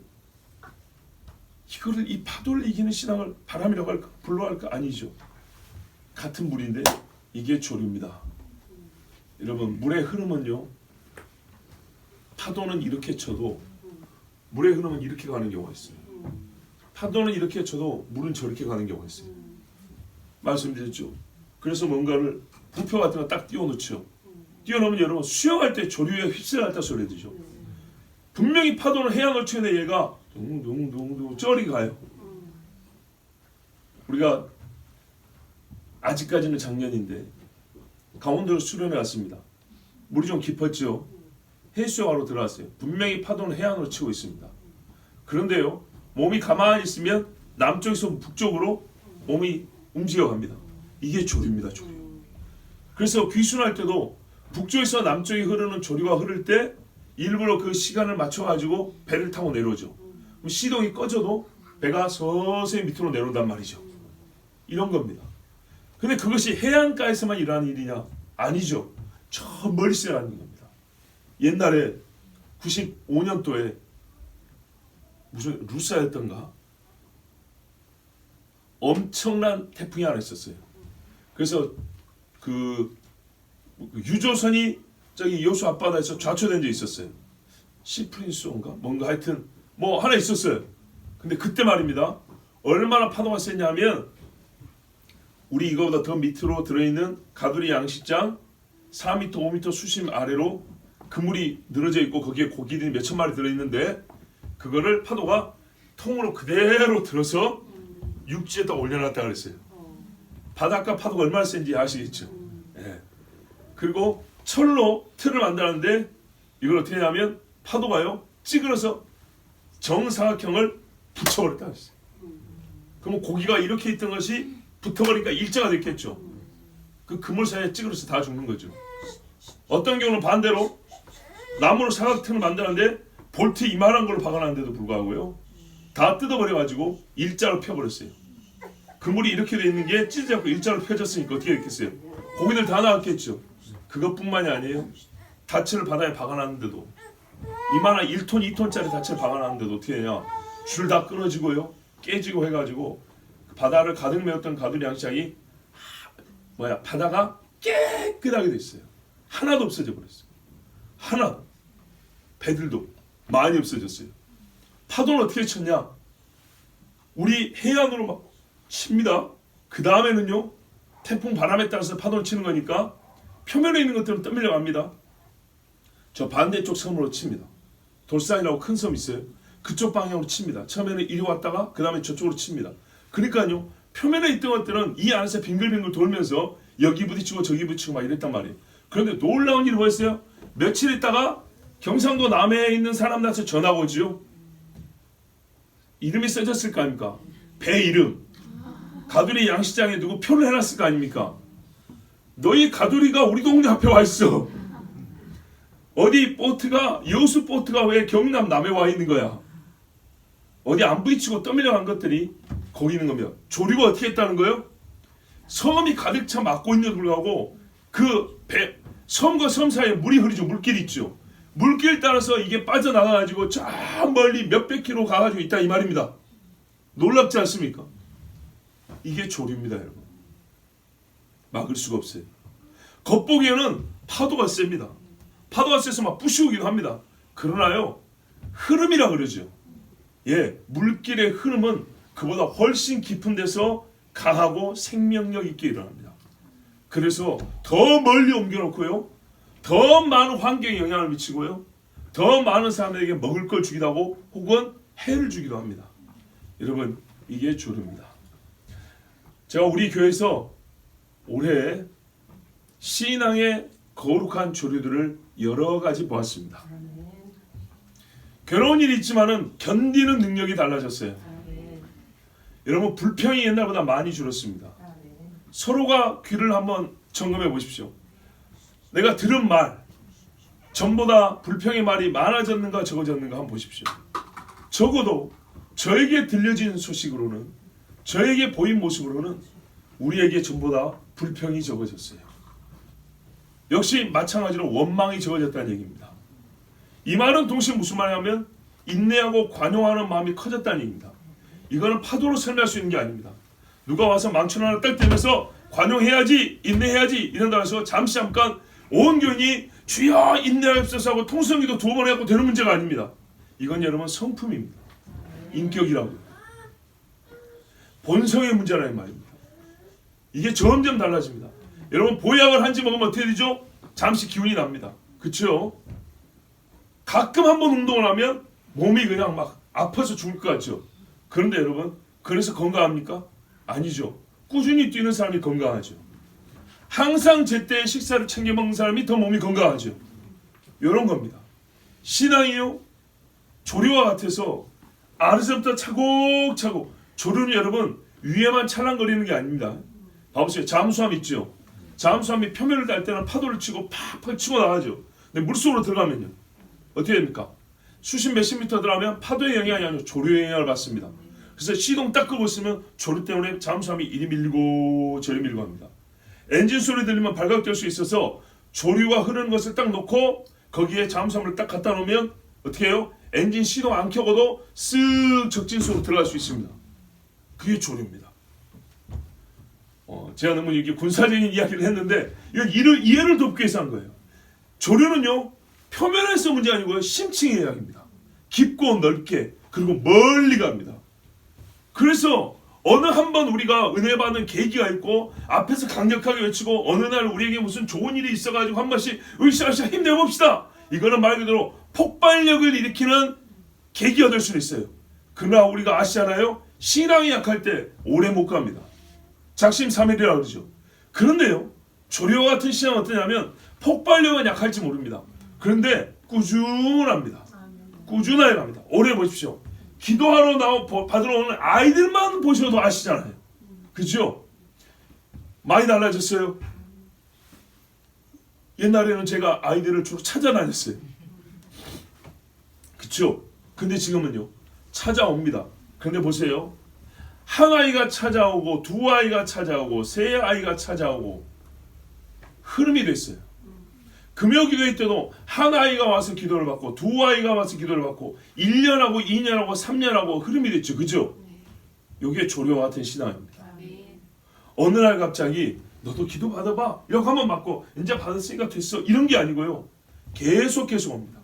A: 이거를, 이 파도를 이기는 신앙을 바람이라고 할까? 불로 할까? 아니죠. 같은 물인데 이게 조류입니다. 여러분, 물의 흐름은요, 파도는 이렇게 쳐도 물의 흐름은 이렇게 가는 경우가 있어요. 파도는 이렇게 쳐도 물은 저렇게 가는 경우가 있어요. 말씀드렸죠. 그래서 뭔가를 부표 같은 거 딱 띄워놓죠. 띄워놓으면 여러분 수영할 때 조류에 휩쓸렸다 소리 들죠. 분명히 파도는 해양을 치는데 얘가 둥둥둥둥 쩌리 가요. 우리가 아직까지는 작년인데 강원도로 수련회 왔습니다. 물이 좀 깊었죠. 해수욕하러 들어왔어요. 분명히 파도는 해안으로 치고 있습니다. 그런데요, 몸이 가만히 있으면 남쪽에서 북쪽으로 몸이 움직여갑니다. 이게 조류입니다. 조류. 그래서 귀순할 때도 북쪽에서 남쪽에 흐르는 조류가 흐를 때 일부러 그 시간을 맞춰가지고 배를 타고 내려오죠. 그럼 시동이 꺼져도 배가 서서히 밑으로 내려온단 말이죠. 이런 겁니다. 근데 그것이 해안가에서만 일어나는 일이냐? 아니죠. 저 멀리서 일어나는 겁니다. 옛날에 95년도에 무슨 루사였던가 엄청난 태풍이 하나 있었어요. 그래서 그 유조선이 저기 여수 앞바다에서 좌초된 적이 있었어요. 시프린스인가 뭔가 하여튼 뭐 하나 있었어요. 근데 그때 말입니다. 얼마나 파도가 셌냐면 우리 이거보다 더 밑으로 들어있는 가두리 양식장 4m, 5m 수심 아래로 그물이 늘어져 있고 거기에 고기들이 몇천 마리 들어있는데 그거를 파도가 통으로 그대로 들어서 육지에다 올려놨다 그랬어요. 바닷가 파도가 얼마나 센지 아시겠죠? 예. 그리고 철로 틀을 만들었는데 이걸 어떻게 하냐면 파도가요 찌그러서 정사각형을 붙여버렸다 그랬어요. 그러면 고기가 이렇게 있던 것이 붙어버리니까 일자가 됐겠죠. 그 그물 사이에 찌그러서 다 죽는 거죠. 어떤 경우는 반대로 나무로 사각형을 만들었는데 볼트 이만한 걸로 박아놨는데도 불구하고요 다 뜯어버려가지고 일자로 펴버렸어요. 그물이 이렇게 돼 있는 게 찢어지 않고 일자로 펴졌으니까 어떻게 됐겠어요? 고기들 다 나왔겠죠. 그것뿐만이 아니에요. 닻을 바다에 박아놨는데도 이만한 1톤, 2톤짜리 닻을 박아놨는데도 어떻게 되냐? 줄 다 끊어지고요 깨지고 해가지고 바다를 가득 메웠던 가두리 양식장이 바다가 깨끗하게 됐어요. 하나도 없어져 버렸어요. 하나. 배들도 많이 없어졌어요. 파도는 어떻게 쳤냐? 우리 해안으로 막 칩니다. 그 다음에는요 태풍 바람에 따라서 파도를 치는 거니까 표면에 있는 것들은 떠밀려 갑니다. 저 반대쪽 섬으로 칩니다. 돌산이라고 큰 섬 있어요. 그쪽 방향으로 칩니다. 처음에는 이리 왔다가 그 다음에 저쪽으로 칩니다. 그러니까요 표면에 있던 것들은 이 안에서 빙글빙글 돌면서 여기 부딪히고 저기 부딪히고 막 이랬단 말이에요. 그런데 놀라운 일이 뭐였어요? 며칠 있다가 경상도 남해에 있는 사람들한테 전화가 오지요. 이름이 써졌을 거 아닙니까? 배 이름. 가두리 양식장에 누구 표를 해놨을 거 아닙니까? 너희 가두리가 우리 동네 앞에 와 있어. 어디 보트가 여수 보트가 왜 경남 남해 와 있는 거야? 어디 안 부딪히고 떠밀려간 것들이 거기 있는 겁니다. 조류가 어떻게 했다는 거예요? 섬이 가득 차 막고 있는데도 불구하고 그 배, 섬과 섬 사이에 물이 흐르죠. 물길이 있죠. 물길 따라서 이게 빠져나가가지고 저 멀리 몇백 킬로 가가지고 있다 이 말입니다. 놀랍지 않습니까? 이게 조류입니다, 여러분. 막을 수가 없어요. 겉보기에는 파도가 셉니다. 파도가 세서 막 부시우기도 합니다. 그러나요, 흐름이라 그러죠. 예, 물길의 흐름은 그보다 훨씬 깊은 데서 강하고 생명력 있게 일어납니다. 그래서 더 멀리 옮겨놓고요, 더 많은 환경에 영향을 미치고요, 더 많은 사람들에게 먹을 걸 주기도 하고 혹은 해를 주기도 합니다. 여러분, 이게 조류입니다. 제가 우리 교회에서 올해 신앙의 거룩한 조류들을 여러 가지 보았습니다. 괴로운 일이 있지만은 견디는 능력이 달라졌어요. 여러분, 불평이 옛날보다 많이 줄었습니다. 서로가 귀를 한번 점검해 보십시오. 내가 들은 말, 전보다 불평의 말이 많아졌는가 적어졌는가 한번 보십시오. 적어도 저에게 들려진 소식으로는, 저에게 보인 모습으로는 우리에게 전보다 불평이 적어졌어요. 역시 마찬가지로 원망이 적어졌다는 얘기입니다. 이 말은 동시에 무슨 말이냐면 인내하고 관용하는 마음이 커졌다는 얘기입니다. 이거는 파도로 설명할 수 있는 게 아닙니다. 누가 와서 망천 하나 딱 대면서 관용해야지, 인내해야지 이런다고 해서 잠깐 온 교인이 주여 인내하옵소서 하고 통성기도 2번 해갖고 되는 문제가 아닙니다. 이건 여러분 성품입니다. 인격이라고. 본성의 문제라는 말입니다. 이게 점점 달라집니다. 여러분 보약을 한 지 먹으면 어떻게 되죠? 잠시 기운이 납니다. 그렇죠? 가끔 한번 운동을 하면 몸이 그냥 막 아파서 죽을 것 같죠? 그런데 여러분 그래서 건강합니까? 아니죠. 꾸준히 뛰는 사람이 건강하죠. 항상 제때 식사를 챙겨 먹는 사람이 더 몸이 건강하죠. 이런 겁니다. 신앙이요 조류와 같아서 아래서부터 차곡차곡. 조류는 여러분 위에만 찰랑거리는 게 아닙니다. 봐보세요. 잠수함 있죠. 잠수함이 표면을 달 때는 파도를 치고 팍팍 치고 나가죠. 근데 물속으로 들어가면요 어떻게 됩니까? 수십 몇십 미터 들어가면 파도의 영향이 아니라 조류의 영향을 받습니다. 그래서 시동 딱 끄고 있으면 조류 때문에 잠수함이 이리 밀리고 저리 밀고 합니다. 엔진 소리 들리면 발각 될 수 있어서 조류가 흐르는 것을 딱 놓고 거기에 잠수함을 딱 갖다 놓으면 어떻게 해요? 엔진 시동 안 켜고도 쓱 적진수로 들어갈 수 있습니다. 그게 조류입니다. 제가 너무 이게 군사적인 이야기를 했는데 이걸 이해를 돕기 위해서 한 거예요. 조류는요 표면에서 문제 아니고요 심층의 이야기입니다. 깊고 넓게 그리고 멀리 갑니다. 그래서 어느 한번 우리가 은혜 받는 계기가 있고 앞에서 강력하게 외치고 어느 날 우리에게 무슨 좋은 일이 있어가지고 한 번씩 으쌰으쌰 힘내봅시다. 이거는 말 그대로 폭발력을 일으키는 계기가 될 수는 있어요. 그러나 우리가 아시잖아요. 신앙이 약할 때 오래 못 갑니다. 작심삼일이라고 그러죠. 그런데요. 조류와 같은 신앙은 어떠냐면 폭발력은 약할지 모릅니다. 그런데 꾸준합니다. 꾸준하게 갑니다. 오래 보십시오. 기도하러 받으러 오는 아이들만 보셔도 아시잖아요. 그죠? 많이 달라졌어요. 옛날에는 제가 아이들을 주로 찾아다녔어요. 그쵸? 근데 지금은요. 찾아옵니다. 그런데 보세요. 한 아이가 찾아오고 두 아이가 찾아오고 세 아이가 찾아오고 흐름이 됐어요. 금요기도회 때도 한 아이가 와서 기도를 받고 두 아이가 와서 기도를 받고 1년하고 2년하고 3년하고 흐름이 됐죠. 그죠? 이게 조류와 같은 신앙입니다. 어느 날 갑자기 너도 기도 받아봐. 이렇게 한번 받고 이제 받았으니까 됐어. 이런 게 아니고요. 계속 옵니다.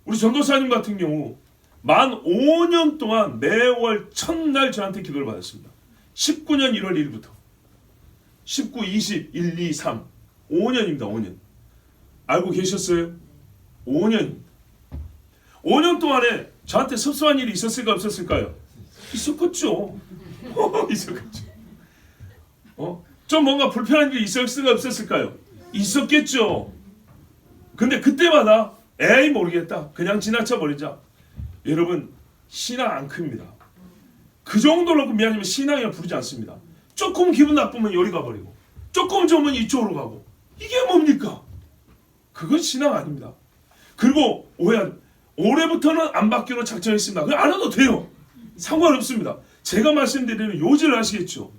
A: 우리 전도사님 같은 경우 만 5년 동안 매월 첫날 저한테 기도를 받았습니다. 19년 1월 1일부터 19, 20, 1, 2, 3 5년입니다. 5년. 알고 계셨어요? 5년입니다. 5년 동안에 저한테 섭섭한 일이 있었을까 없었을까요? 있었겠죠. 있었겠죠. 좀 뭔가 불편한 일이 있었을까 없었을까요? 있었겠죠. 근데 그때마다 에이 모르겠다. 그냥 지나쳐 버리자. 여러분 신앙 안 큽니다. 그 정도로 미안하지만 신앙이라 부르지 않습니다. 조금 기분 나쁘면 요리 가버리고 조금 좋으면 이쪽으로 가고 이게 뭡니까? 그건 신앙 아닙니다. 그리고 올해부터는 안 받기로 작정했습니다. 그냥 안 해도 돼요. 상관없습니다. 제가 말씀드리는 요지를 아시겠죠?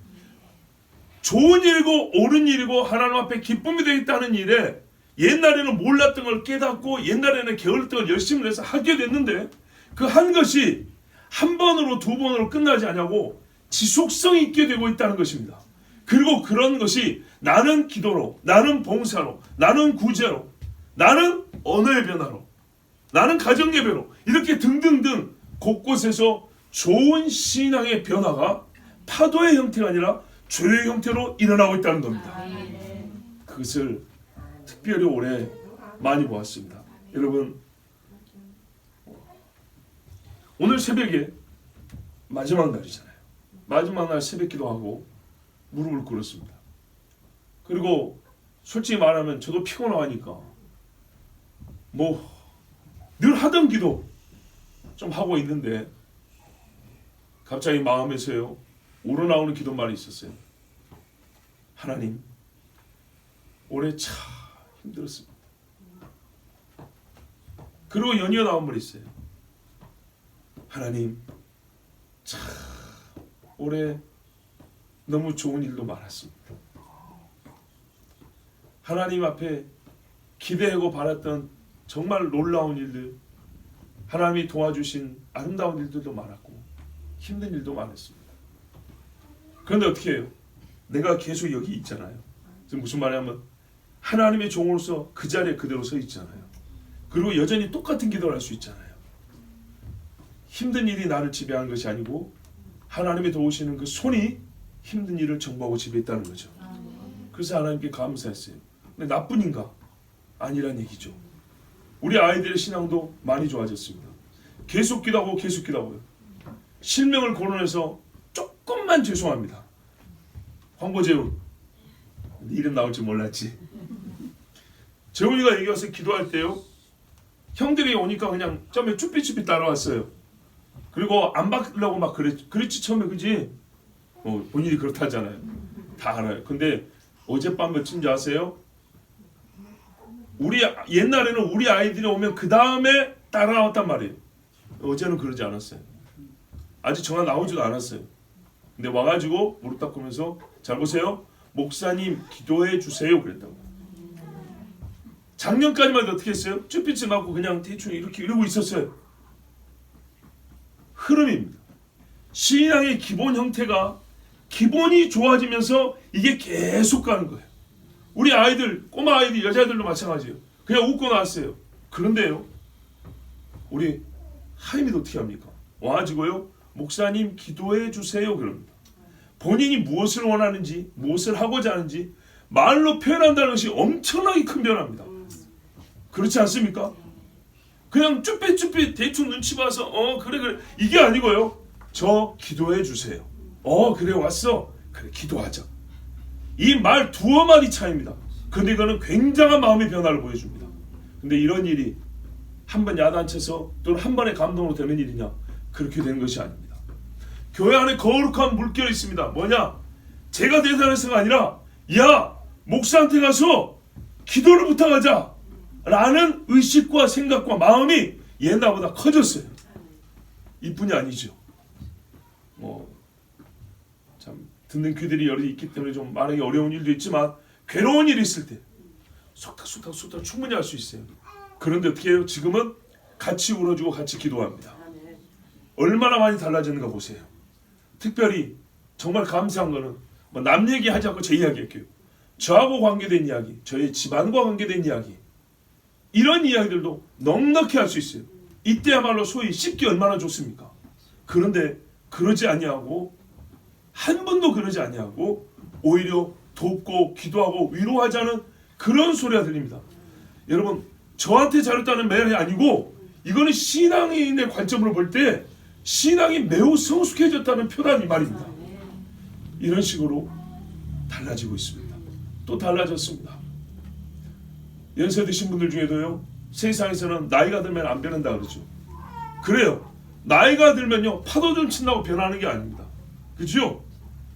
A: 좋은 일이고 옳은 일이고 하나님 앞에 기쁨이 되겠다는 일에 옛날에는 몰랐던 걸 깨닫고 옛날에는 게을렀던 걸 열심히 해서 하게 됐는데 그 한 것이 한 번으로 두 번으로 끝나지 않냐고 지속성이 있게 되고 있다는 것입니다. 그리고 그런 것이 나는 기도로, 나는 봉사로, 나는 구제로, 나는 언어의 변화로, 나는 가정예배로 이렇게 등등등 곳곳에서 좋은 신앙의 변화가 파도의 형태가 아니라 조류의 형태로 일어나고 있다는 겁니다. 그것을 특별히 올해 많이 보았습니다. 여러분 오늘 새벽에 마지막 날이잖아요. 마지막 날 새벽 기도하고 무릎을 꿇었습니다. 그리고 솔직히 말하면 저도 피곤하니까 늘 하던 기도 좀 하고 있는데 갑자기 마음에서요 우러나오는 기도말이 있었어요. 하나님 올해 참 힘들었습니다. 그리고 연이어 나온 말이 있어요. 하나님, 참 올해 너무 좋은 일도 많았습니다. 하나님 앞에 기대하고 바랐던 정말 놀라운 일들, 하나님이 도와주신 아름다운 일들도 많았고 힘든 일도 많았습니다. 그런데 어떻게 해요? 내가 계속 여기 있잖아요. 지금 무슨 말이냐면 하나님의 종으로서 그 자리에 그대로 서 있잖아요. 그리고 여전히 똑같은 기도를 할 수 있잖아요. 힘든 일이 나를 지배하는 것이 아니고 하나님이 도우시는 그 손이 힘든 일을 정복하고 지배했다는 거죠. 그래서 하나님께 감사했어요. 근데 나쁜 인가? 아니란 얘기죠. 우리 아이들의 신앙도 많이 좋아졌습니다. 계속 기도하고 계속 기도하고요. 실명을 거론해서 조금만 죄송합니다. 황보재훈, 이름 나올 줄 몰랐지. 재훈이가 여기 와서 기도할 때요, 형들이 오니까 그냥 처음에 쭈삐쭈삐 따라왔어요. 그리고 안 받으려고 막 그랬지 처음에, 그지? 본인이 그렇다잖아요. 다 알아요. 근데 어젯밤 몇쯤인지 아세요? 옛날에는 우리 아이들이 오면 그 다음에 따라왔단 말이에요. 어제는 그러지 않았어요. 아직 전화 나오지도 않았어요. 근데 와가지고 무릎 닦으면서 잘 보세요. 목사님 기도해 주세요 그랬다고. 작년까지만 해도 어떻게 했어요? 쭈삐쭈 맞고 그냥 대충 이렇게 이러고 있었어요. 흐름입니다. 신앙의 기본 형태가 기본이 좋아지면서 이게 계속 가는 거예요. 우리 아이들, 꼬마 아이들, 여자애들도 마찬가지예요. 그냥 웃고 나왔어요. 그런데요, 우리 하임이도 어떻게 합니까? 와가지고요, 목사님 기도해 주세요 그럽니다. 본인이 무엇을 원하는지, 무엇을 하고자 하는지 말로 표현한다는 것이 엄청나게 큰 변화입니다. 그렇지 않습니까? 그냥 쭈삐쭈삐 대충 눈치 봐서 그래 이게 아니고요. 저 기도해 주세요. 그래 왔어. 그래 기도하자. 이 말 두어 마디 차이입니다. 그런데 이거는 굉장한 마음의 변화를 보여줍니다. 근데 이런 일이 한 번 야단쳐서 또는 한 번의 감동으로 되는 일이냐? 그렇게 되는 것이 아닙니다. 교회 안에 거룩한 물결이 있습니다. 뭐냐? 제가 대단해서가 아니라 야 목사한테 가서 기도를 부탁하자 라는 의식과 생각과 마음이 옛날보다 커졌어요. 이뿐이 아니죠. 참 듣는 귀들이 여러 있기 때문에 좀 말하기 어려운 일도 있지만 괴로운 일이 있을 때 속닥 충분히 할 수 있어요. 그런데 어떻게 해요? 지금은 같이 울어주고 같이 기도합니다. 얼마나 많이 달라졌는가 보세요. 특별히 정말 감사한 거는 남 얘기하지 않고 제 이야기 할게요. 저하고 관계된 이야기, 저의 집안과 관계된 이야기, 이런 이야기들도 넉넉히 할 수 있어요. 이때야말로 소위 씹기 얼마나 좋습니까? 그런데 그러지 아니하고 한 번도 그러지 아니하고 오히려 돕고 기도하고 위로하자는 그런 소리가 들립니다. 여러분 저한테 잘했다는 말이 아니고 이거는 신앙인의 관점으로 볼 때 신앙이 매우 성숙해졌다는 표단이 말입니다. 이런 식으로 달라지고 있습니다. 또 달라졌습니다. 연세 드신 분들 중에도요, 세상에서는 나이가 들면 안 변한다 그러죠. 그래요. 나이가 들면요 파도 좀 친다고 변하는 게 아닙니다. 그죠?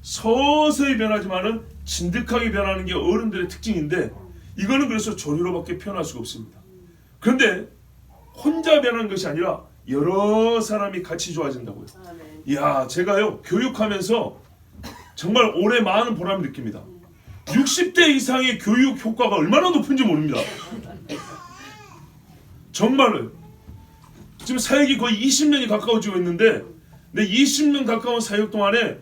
A: 서서히 변하지만은 진득하게 변하는 게 어른들의 특징인데 이거는 그래서 조리로밖에 표현할 수가 없습니다. 그런데 혼자 변하는 것이 아니라 여러 사람이 같이 좋아진다고요. 이야, 제가요 교육하면서 정말 올해 많은 보람을 느낍니다. 60대 이상의 교육 효과가 얼마나 높은지 모릅니다. 정말로요. 지금 사역이 거의 20년이 가까워지고 있는데 내 20년 가까운 사역 동안에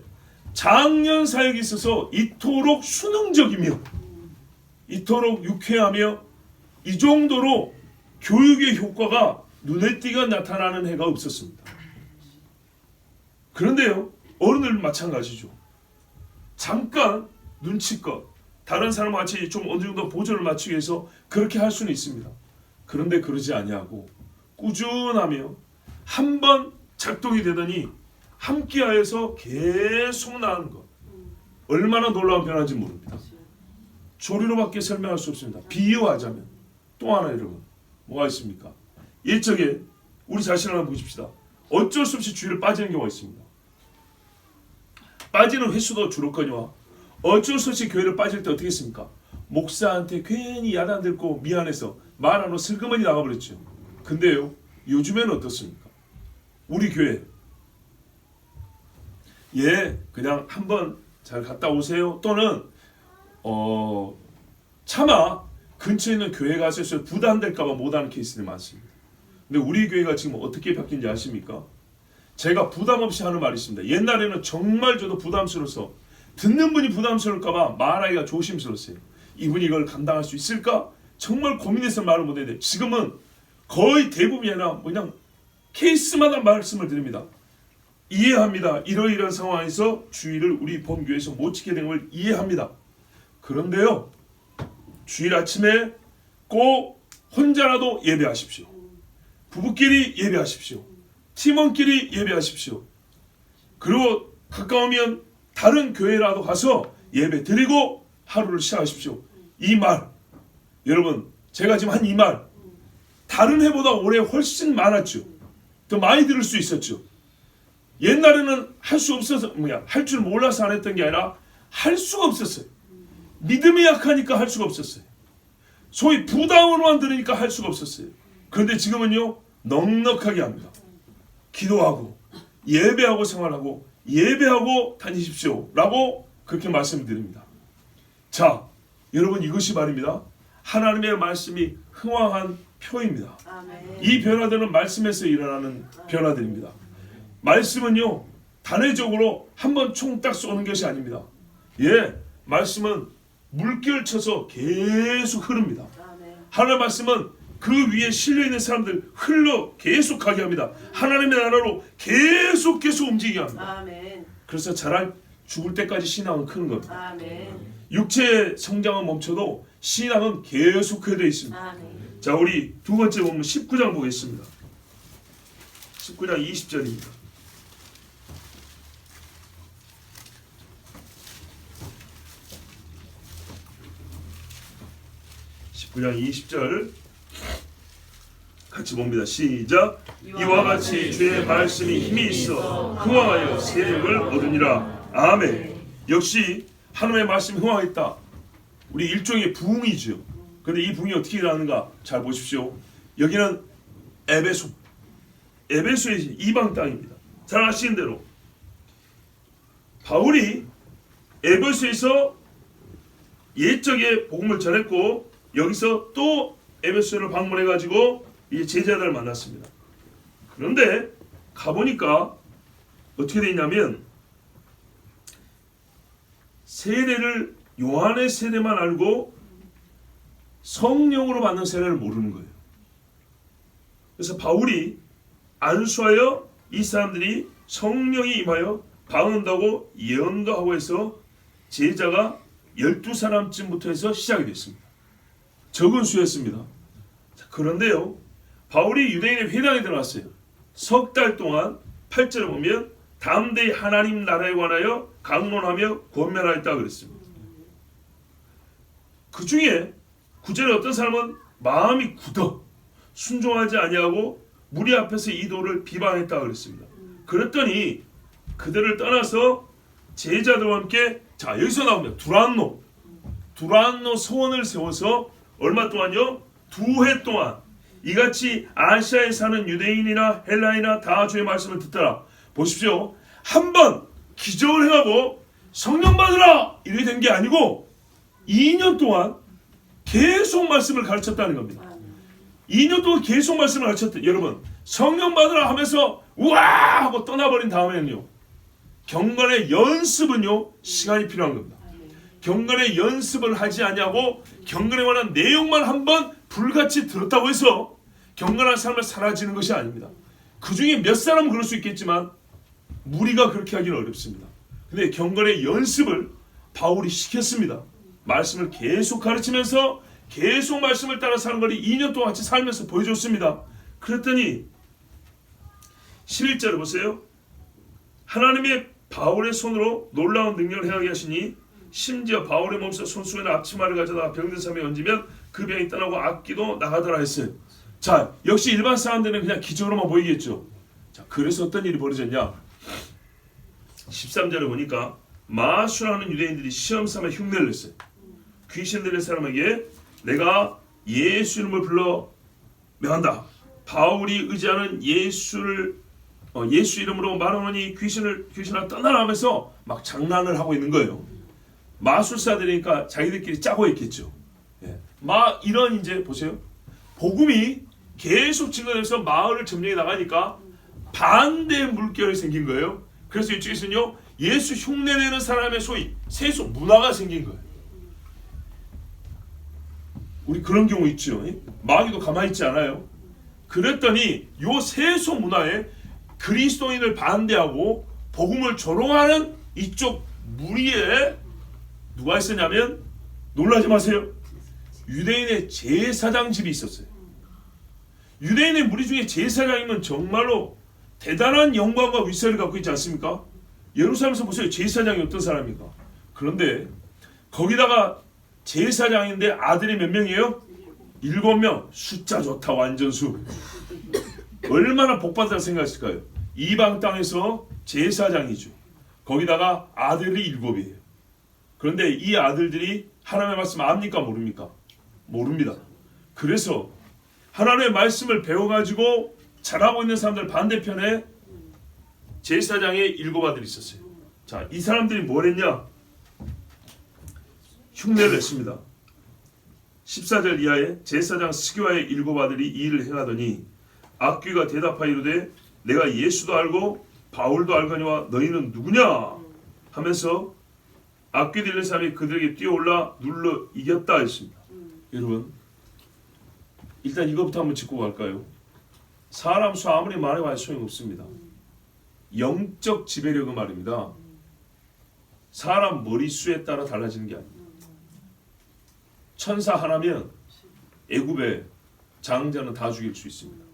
A: 작년 사역이 있어서 이토록 수능적이며 이토록 유쾌하며 이 정도로 교육의 효과가 눈에 띄게 나타나는 해가 없었습니다. 그런데요, 어른들 마찬가지죠. 잠깐 눈치껏 다른 사람과 같이 좀 어느 정도 보조를 맞추기 위해서 그렇게 할 수는 있습니다. 그런데 그러지 아니하고 꾸준하며 한 번 작동이 되더니 함께하여서 계속 나가는 것, 얼마나 놀라운 변화인지 모릅니다. 조리로밖에 설명할 수 없습니다. 비유하자면 또 하나 여러분 뭐가 있습니까? 일적에 우리 자신을 한번 보십시다. 어쩔 수 없이 주의를 빠지는 경우가 있습니다. 빠지는 횟수도 줄었거니와 어쩔 수 없이 교회를 빠질 때 어떻게 했습니까? 목사한테 괜히 야단 들고 미안해서 말 안 하고 슬그머니 나가버렸죠. 근데요, 요즘에는 어떻습니까? 우리 교회 그냥 한번 잘 갔다 오세요. 또는 차마 근처에 있는 교회 가서 부담될까봐 못하는 케이스들이 많습니다. 근데 우리 교회가 지금 어떻게 바뀐지 아십니까? 제가 부담 없이 하는 말이 있습니다. 옛날에는 정말 저도 부담스러워서 듣는 분이 부담스러울까봐 말하기가 조심스러웠어요. 이분이 이걸 감당할 수 있을까? 정말 고민해서 말을 못했는데 지금은 거의 대부분이 아니라 그냥 케이스마다 말씀을 드립니다. 이해합니다. 이러이러한 상황에서 주일을 우리 본교회에서 못 지키게 된 걸 이해합니다. 그런데요, 주일 아침에 꼭 혼자라도 예배하십시오. 부부끼리 예배하십시오. 팀원끼리 예배하십시오. 그리고 가까우면 다른 교회라도 가서 예배 드리고 하루를 시작하십시오. 이 말, 여러분, 제가 지금 한 이 말, 다른 해보다 올해 훨씬 많았죠. 더 많이 들을 수 있었죠. 옛날에는 할 수 없어서 할 줄 몰라서 안 했던 게 아니라 할 수가 없었어요. 믿음이 약하니까 할 수가 없었어요. 소위 부담으로만 들으니까 할 수가 없었어요. 그런데 지금은요, 넉넉하게 합니다. 기도하고 예배하고 생활하고 예배하고 다니십시오 라고 그렇게 말씀드립니다. 자, 여러분, 이것이 말입니다, 하나님의 말씀이 흥황한 표입니다. 아멘. 이 변화들은 말씀에서 일어나는 변화들입니다. 말씀은요, 단회적으로 한번 총 딱 쏘는 것이 아닙니다. 말씀은 물결쳐서 계속 흐릅니다. 하나님의 말씀은 그 위에 실려있는 사람들 흘러 계속 가게 합니다. 하나님의 나라로 계속 움직이게 합니다. 아멘. 그래서 차라리 죽을 때까지 신앙은 크는 겁니다. 아멘. 육체의 성장은 멈춰도 신앙은 계속 되어 있습니다. 아멘. 자, 우리 두 번째 본문 19장 보겠습니다. 19장 20절입니다. 19장 20절 같이 봅니다. 시작. 이와 같이 주의 말씀이 힘이 있어 흥황하여 세력을 얻으니라. 아멘. 역시 하나님의 말씀이 흥황했다. 우리 일종의 부흥이죠. 그런데 이 부흥이 어떻게 일어나는가 잘 보십시오. 여기는 에베소의 이방 땅입니다. 잘 아시는 대로 바울이 에베소에서 옛적에 복음을 전했고 여기서 또 에베소를 방문해가지고 이 제자들을 만났습니다. 그런데 가보니까 어떻게 되어 있냐면 세례를 요한의 세례만 알고 성령으로 받는 세례를 모르는 거예요. 그래서 바울이 안수하여 이 사람들이 성령이 임하여 방언다고 예언도 하고 해서 제자가 12사람쯤부터 해서 시작이 됐습니다. 적은 수였습니다. 그런데요, 바울이 유대인의 회당에 들어갔어요. 석 달 동안 8절에 보면 담대히 하나님 나라에 관하여 강론하며 권면하였다 그랬습니다. 그 중에 9절에 어떤 사람은 마음이 굳어 순종하지 아니하고 무리 앞에서 이도를 비방했다 그랬습니다. 그랬더니 그들을 떠나서 제자들과 함께, 자, 여기서 나옵니다. 두란노 서원을 세워서 얼마 동안요? 2해 동안 이같이 아시아에 사는 유대인이나 헬라인이나 다 주의 말씀을 듣더라. 보십시오. 한번 기적을 행하고 성령 받으라 이렇게 된 게 아니고 2년 동안 계속 말씀을 가르쳤다는 겁니다. 2년 동안 계속 말씀을 가르쳤다. 여러분, 성령 받으라 하면서 우와 하고 떠나버린 다음에는요, 경건의 연습은요 시간이 필요한 겁니다. 경건의 연습을 하지 아니하고 경건에 관한 내용만 한번 불같이 들었다고 해서 경건한 삶을 살아지는 것이 아닙니다. 그 중에 몇 사람은 그럴 수 있겠지만 무리가 그렇게 하기는 어렵습니다. 근데 경건의 연습을 바울이 시켰습니다. 말씀을 계속 가르치면서 계속 말씀을 따라 사는 걸 2년 동안 같이 살면서 보여줬습니다. 그랬더니 11절을 보세요. 하나님의 바울의 손으로 놀라운 능력을 행하게 하시니 심지어 바울의 몸에서 손수에는 앞치마를 가져다 병든 사람에 얹으면 그 병이 떠나고 악기도 나가더라 했어요. 자, 역시 일반 사람들은 그냥 기적으로만 보이겠죠. 자, 그래서 어떤 일이 벌어졌냐? 13절에 보니까 마술하는 유대인들이 시험 삼아 흉내를 냈어요. 귀신 들린 사람에게 내가 예수 이름을 불러 명한다. 바울이 의지하는 예수 이름으로 말하노니 귀신을 떠나라 하면서 막 장난을 하고 있는 거예요. 마술사들이니까 자기들끼리 짜고 있겠죠. 예. 막 이런 이제 보세요. 복음이 계속 증거되면서 마을을 점령해 나가니까 반대 물결이 생긴 거예요. 그래서 이쪽에서는요, 예수 흉내내는 사람의 소위 세속 문화가 생긴 거예요. 우리 그런 경우 있죠. 마귀도 가만히 있지 않아요. 그랬더니 요 세속 문화에 그리스도인을 반대하고 복음을 조롱하는 이쪽 무리에 누가 있었냐면, 놀라지 마세요, 유대인의 제사장 집이 있었어요. 유대인의 무리 중에 제사장이면 정말로 대단한 영광과 위세를 갖고 있지 않습니까? 예루살렘에서 보세요. 제사장이 어떤 사람입니까? 그런데 거기다가 제사장인데 아들이 몇 명이에요? 7명. 숫자 좋다. 완전 수. 얼마나 복받았다고 생각하실까요? 이방 땅에서 제사장이죠. 거기다가 아들이 7이에요. 그런데 이 아들들이 하나님의 말씀 압니까? 모릅니까? 모릅니다. 그래서 하나님의 말씀을 배워가지고 잘하고 있는 사람들 반대편에 제사장의 7 아들이 있었어요. 자, 이 사람들이 뭘 했냐? 흉내를 냈습니다. 14절 이하에 제사장 스기와의 7 아들이 이 일을 행하더니 악귀가 대답하여 이르되 내가 예수도 알고 바울도 알거니와 너희는 누구냐 하면서 악귀 들린 사람이 그들에게 뛰어올라 눌러 이겼다 했습니다. 여러분, 일단 이것부터 한번 짚고 갈까요? 사람 수 아무리 많아봐야 소용없습니다. 영적 지배력은 말입니다, 사람 머리수에 따라 달라지는 게 아닙니다. 천사 하나면 애굽의 장자는 다 죽일 수 있습니다.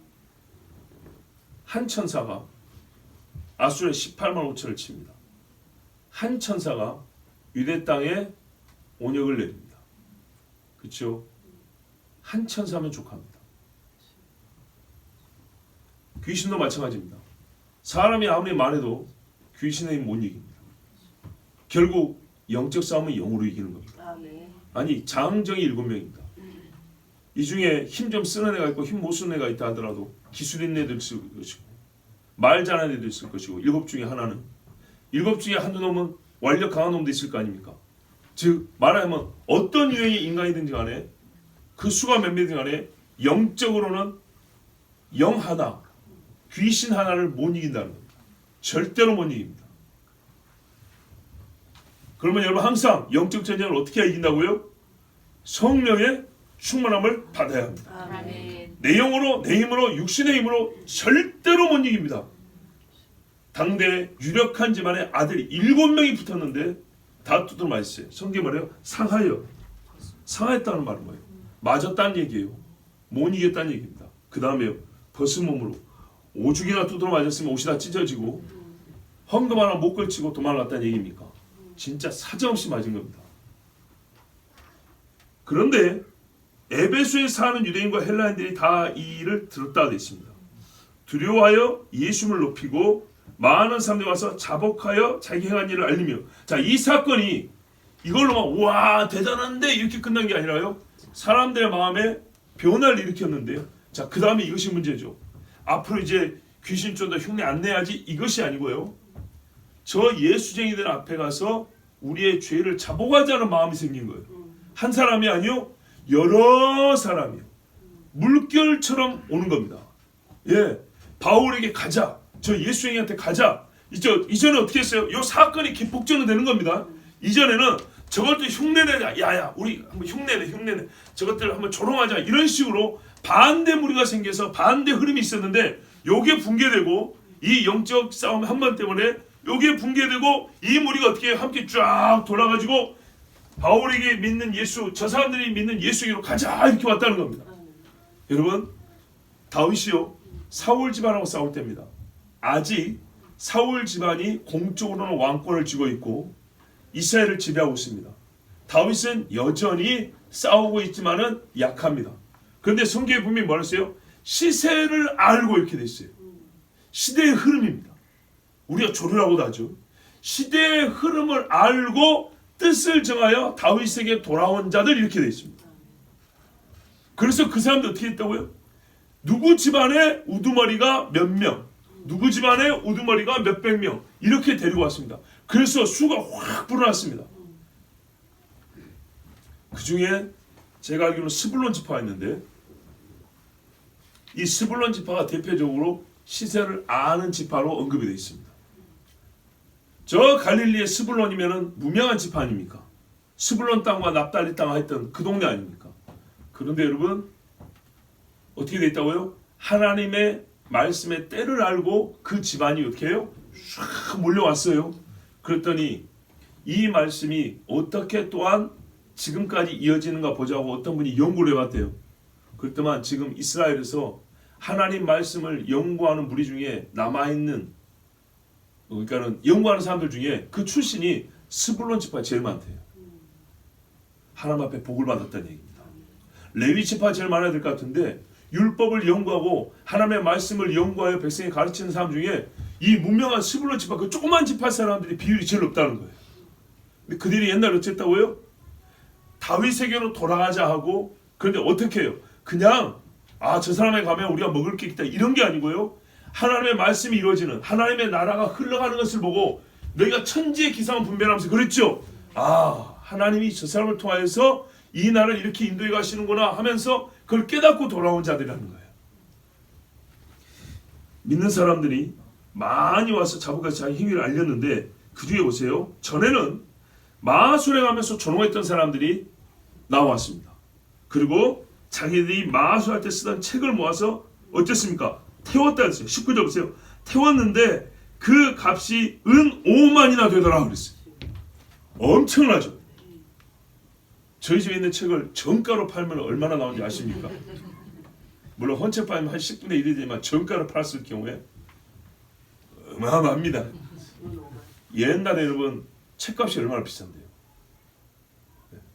A: 한 천사가 아수르의 18만 5천을 칩니다. 한 천사가 유대 땅에 온역을 내립니다. 그렇죠? 한 천사면 족합니다. 귀신도 마찬가지입니다. 사람이 아무리 많아도 귀신의 힘 못 이깁니다. 결국 영적 싸움은 영으로 이기는 겁니다. 아니, 장정이 7명입니다. 이 중에 힘 좀 쓰는 애가 있고 힘 못 쓰는 애가 있다 하더라도 기술 있는 애들 있을 것이고 말 잘하는 애들 있을 것이고 7 중에 하나는, 7 중에 한두 놈은 완력 강한 놈도 있을 거 아닙니까? 즉 말하면 어떤 유형의 인간이든지 간에 그 수가 몇 명이든 간에 영적으로는 영 하나, 귀신 하나를 못 이긴다는 겁니다. 절대로 못 이깁니다. 그러면 여러분 항상 영적 전쟁을 어떻게 해야 이긴다고요? 성령의 충만함을 받아야 합니다. 아멘. 내 영으로, 내 힘으로, 육신의 힘으로 절대로 못 이깁니다. 당대 유력한 집안에 아들이 7명이 붙었는데 다 두드러 맞았어요. 성경이 말해요. 상하였다는 말은 뭐예요? 맞았다는 얘기예요. 못 이겼다는 얘기입니다. 그 다음에요, 벗은 몸으로 오죽이나 두드러 맞았으면 옷이 다 찢어지고 헌금 하나 못 걸치고 도망갔다는 얘기입니까? 진짜 사정없이 맞은 겁니다. 그런데 에베소에 사는 유대인과 헬라인들이 다 이 일을 들었다 되어 있습니다. 두려워하여 예수님을 높이고 많은 사람들이 와서 자복하여 자기 행한 일을 알리며, 자, 이 사건이 이걸로 막 와 대단한데 이렇게 끝난 게 아니라요, 사람들의 마음에 변화를 일으켰는데요. 자, 그 다음에 이것이 문제죠. 앞으로 이제 귀신 좀 더 흉내 안 내야지, 이것이 아니고요, 저 예수쟁이들 앞에 가서 우리의 죄를 자복하자는 마음이 생긴 거예요. 한 사람이 아니요, 여러 사람이요. 물결처럼 오는 겁니다. 예, 바울에게 가자, 저 예수쟁이한테 가자. 이전에 어떻게 했어요? 이 사건이 기폭전은 되는 겁니다. 이전에는 저것들 흉내내자, 야야 우리 한번 흉내내, 저것들 한번 조롱하자, 이런 식으로 반대 무리가 생겨서 반대 흐름이 있었는데, 요게 붕괴되고 이 영적 싸움 한 번 때문에 요게 붕괴되고 이 무리가 어떻게 함께 쫙 돌아가지고 바울에게 믿는 예수, 저 사람들이 믿는 예수에게로 가자, 이렇게 왔다는 겁니다. 여러분, 다윗이요, 사울 집안하고 싸울 때입니다. 아직 사울 집안이 공적으로는 왕권을 쥐고 있고 이스라엘을 지배하고 있습니다. 다윗은 여전히 싸우고 있지만은 약합니다. 그런데 성경에 분명히 뭐라 했어요? 시세를 알고 이렇게 됐어요. 시대의 흐름입니다. 우리가 조류라고도 하죠. 시대의 흐름을 알고 뜻을 정하여 다윗에게 돌아온 자들, 이렇게 되어 있습니다. 그래서 그 사람들 어떻게 했다고요? 누구 집안에 우두머리가 몇 명, 누구 집안에 우두머리가 몇백 명 이렇게 데리고 왔습니다. 그래서 수가 확 불어났습니다. 그 중에 제가 알기로는 스불론 지파가 있는데 이 스불론 지파가 대표적으로 시세를 아는 지파로 언급이 되어 있습니다. 저 갈릴리의 스불론이면은 무명한 지파 아닙니까? 스불론 땅과 납달리 땅 했던 그 동네 아닙니까? 그런데 여러분 어떻게 되어 있다고요? 하나님의 말씀의 때를 알고 그 집안이 어떻게 해요? 쫙 몰려왔어요. 그랬더니 이 말씀이 어떻게 또한 지금까지 이어지는가 보자고 어떤 분이 연구를 해봤대요. 그랬더만 지금 이스라엘에서 하나님 말씀을 연구하는 무리 중에 남아있는, 그러니까는 연구하는 사람들 중에 그 출신이 스불론 지파가 제일 많대요. 하나님 앞에 복을 받았다는 얘기입니다. 레위 지파가 제일 많아야 될 것 같은데 율법을 연구하고 하나님의 말씀을 연구하여 백성에 가르치는 사람 중에 이 무명한 스불론 지파, 그 조그만 지파 사람들이 비율이 제일 높다는 거예요. 근데 그들이 옛날에 어쨌다고요? 다윗에게로 돌아가자 하고, 그런데 어떻게 해요? 그냥 저 사람에 가면 우리가 먹을 게 있다 이런 게 아니고요. 하나님의 말씀이 이루어지는, 하나님의 나라가 흘러가는 것을 보고 너희가 천지의 기상을 분별하면서 그랬죠. 하나님이 저 사람을 통하여서 이 나라를 이렇게 인도해 가시는구나 하면서 그걸 깨닫고 돌아온 자들이라는 거예요. 믿는 사람들이 많이 와서 자부같이 자기 행위를 알렸는데 그 중에 보세요. 전에는 마술에 가면서 조롱했던 사람들이 나왔습니다. 그리고 자기들이 마술할 때 쓰던 책을 모아서 어땠습니까? 태웠다 했어요. 19절 보세요. 태웠는데 그 값이 은 5만이나 되더라 그랬어요. 엄청나죠? 저희 집에 있는 책을 정가로 팔면 얼마나 나오는지 아십니까? 물론 헌책 팔면 한 10분의 1이 되지만 정가로 팔았을 경우에 어마어마합니다. 옛날에 여러분 책값이 얼마나 비싼데요?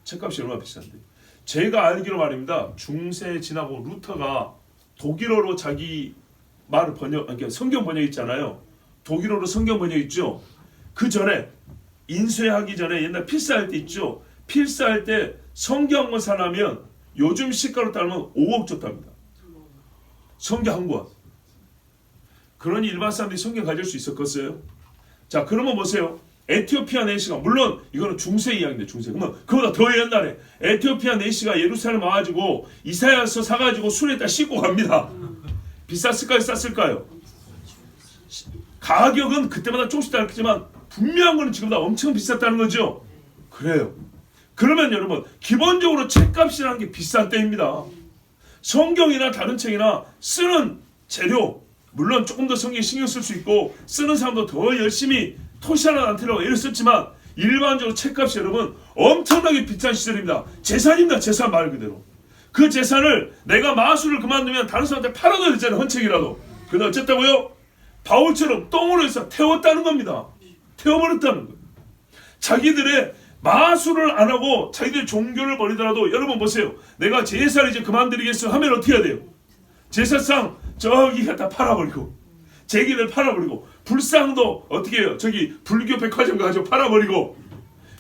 A: 책값이 얼마나 비싼데요? 제가 알기로 말입니다. 중세 지나고 루터가 독일어로 자기 말을 그러니까 성경 번역 있잖아요. 독일어로 성경 번역 있죠. 그 전에 인쇄하기 전에 옛날 필사할 때 있죠. 필사할 때 성경을 사려면 요즘 시가로 따르면 5억 줬답니다. 성경 한 권. 그러니 일반 사람들이 성경 가질 수 있었겠어요? 자, 그러면 보세요. 에티오피아 내시가, 물론 이거는 중세 이야기인데 중세. 그러면 그보다 더 옛날에 에티오피아 내시가 예루살렘 와가지고 이사야서 사가지고 술에다 씻고 갑니다. 비쌌을까요? 쌌을까요? 가격은 그때마다 조금씩 다르겠지만 분명한 거는 지금 다 엄청 비쌌다는 거죠. 그래요. 그러면 여러분 기본적으로 책값이라는 게 비싼 때입니다. 성경이나 다른 책이나 쓰는 재료, 물론 조금 더 성경에 신경 쓸 수 있고 쓰는 사람도 더 열심히 토시하나 안테라고 애를 썼지만 일반적으로 책값이 여러분 엄청나게 비싼 시절입니다. 재산입니다. 재산 말 그대로. 그 재산을 내가 마술을 그만두면 다른 사람한테 팔아도 되잖아요. 헌책이라도. 근데 어쨌다고요? 바울처럼 똥으로 해서 태웠다는 겁니다. 태워버렸다는 거예요. 자기들의 마술을 안 하고 자기들 종교를 버리더라도 여러분 보세요. 내가 제사를 이제 그만드리겠어 하면 어떻게 해야 돼요? 제사상 저기 갖다 팔아버리고 제기를 팔아버리고 불상도 어떻게 해요? 저기 불교 백화점 가서 팔아버리고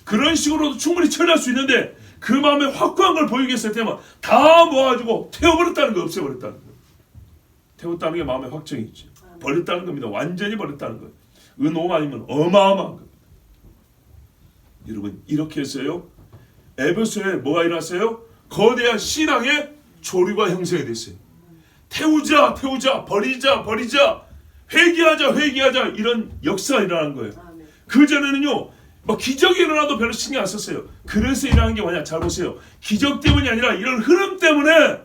A: 그런 식으로도 충분히 처리할 수 있는데 그 마음에 확고한 걸 보이겠을 때만 다 모아가지고 태워버렸다는 거, 없애버렸다는 거예요. 태웠다는 게 마음의 확정이 있죠. 버렸다는 겁니다. 완전히 버렸다는 거예요. 은 5만이면 어마어마한 겁니다. 여러분 이렇게 해서요. 에베소에 뭐가 일어났어요? 거대한 신앙의 조류가 형성이 됐어요. 태우자 버리자 회개하자 이런 역사가 일어난 거예요. 그전에는요 기적이 일어나도 별로 신경 안 썼어요. 그래서 일어나는 게 뭐냐, 잘 보세요. 기적 때문이 아니라 이런 흐름 때문에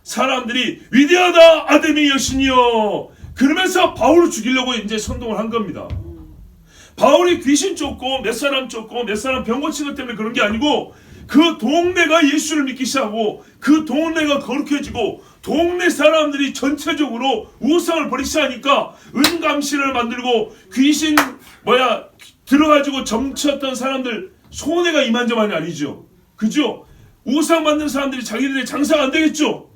A: 사람들이 위대하다 아담의 여신이여 그러면서 바울을 죽이려고 이제 선동을 한 겁니다. 바울이 귀신 쫓고 몇 사람 병 고친 것 때문에 그런 게 아니고 그 동네가 예수를 믿기 시작하고 그 동네가 거룩해지고 동네 사람들이 전체적으로 우상을 버리기 시작하니까 은감실을 만들고 귀신 들어가지고 점쳤던 사람들 손해가 이만저만이 아니죠. 그죠? 우상 만든 사람들이 자기들의 장사가 안 되겠죠.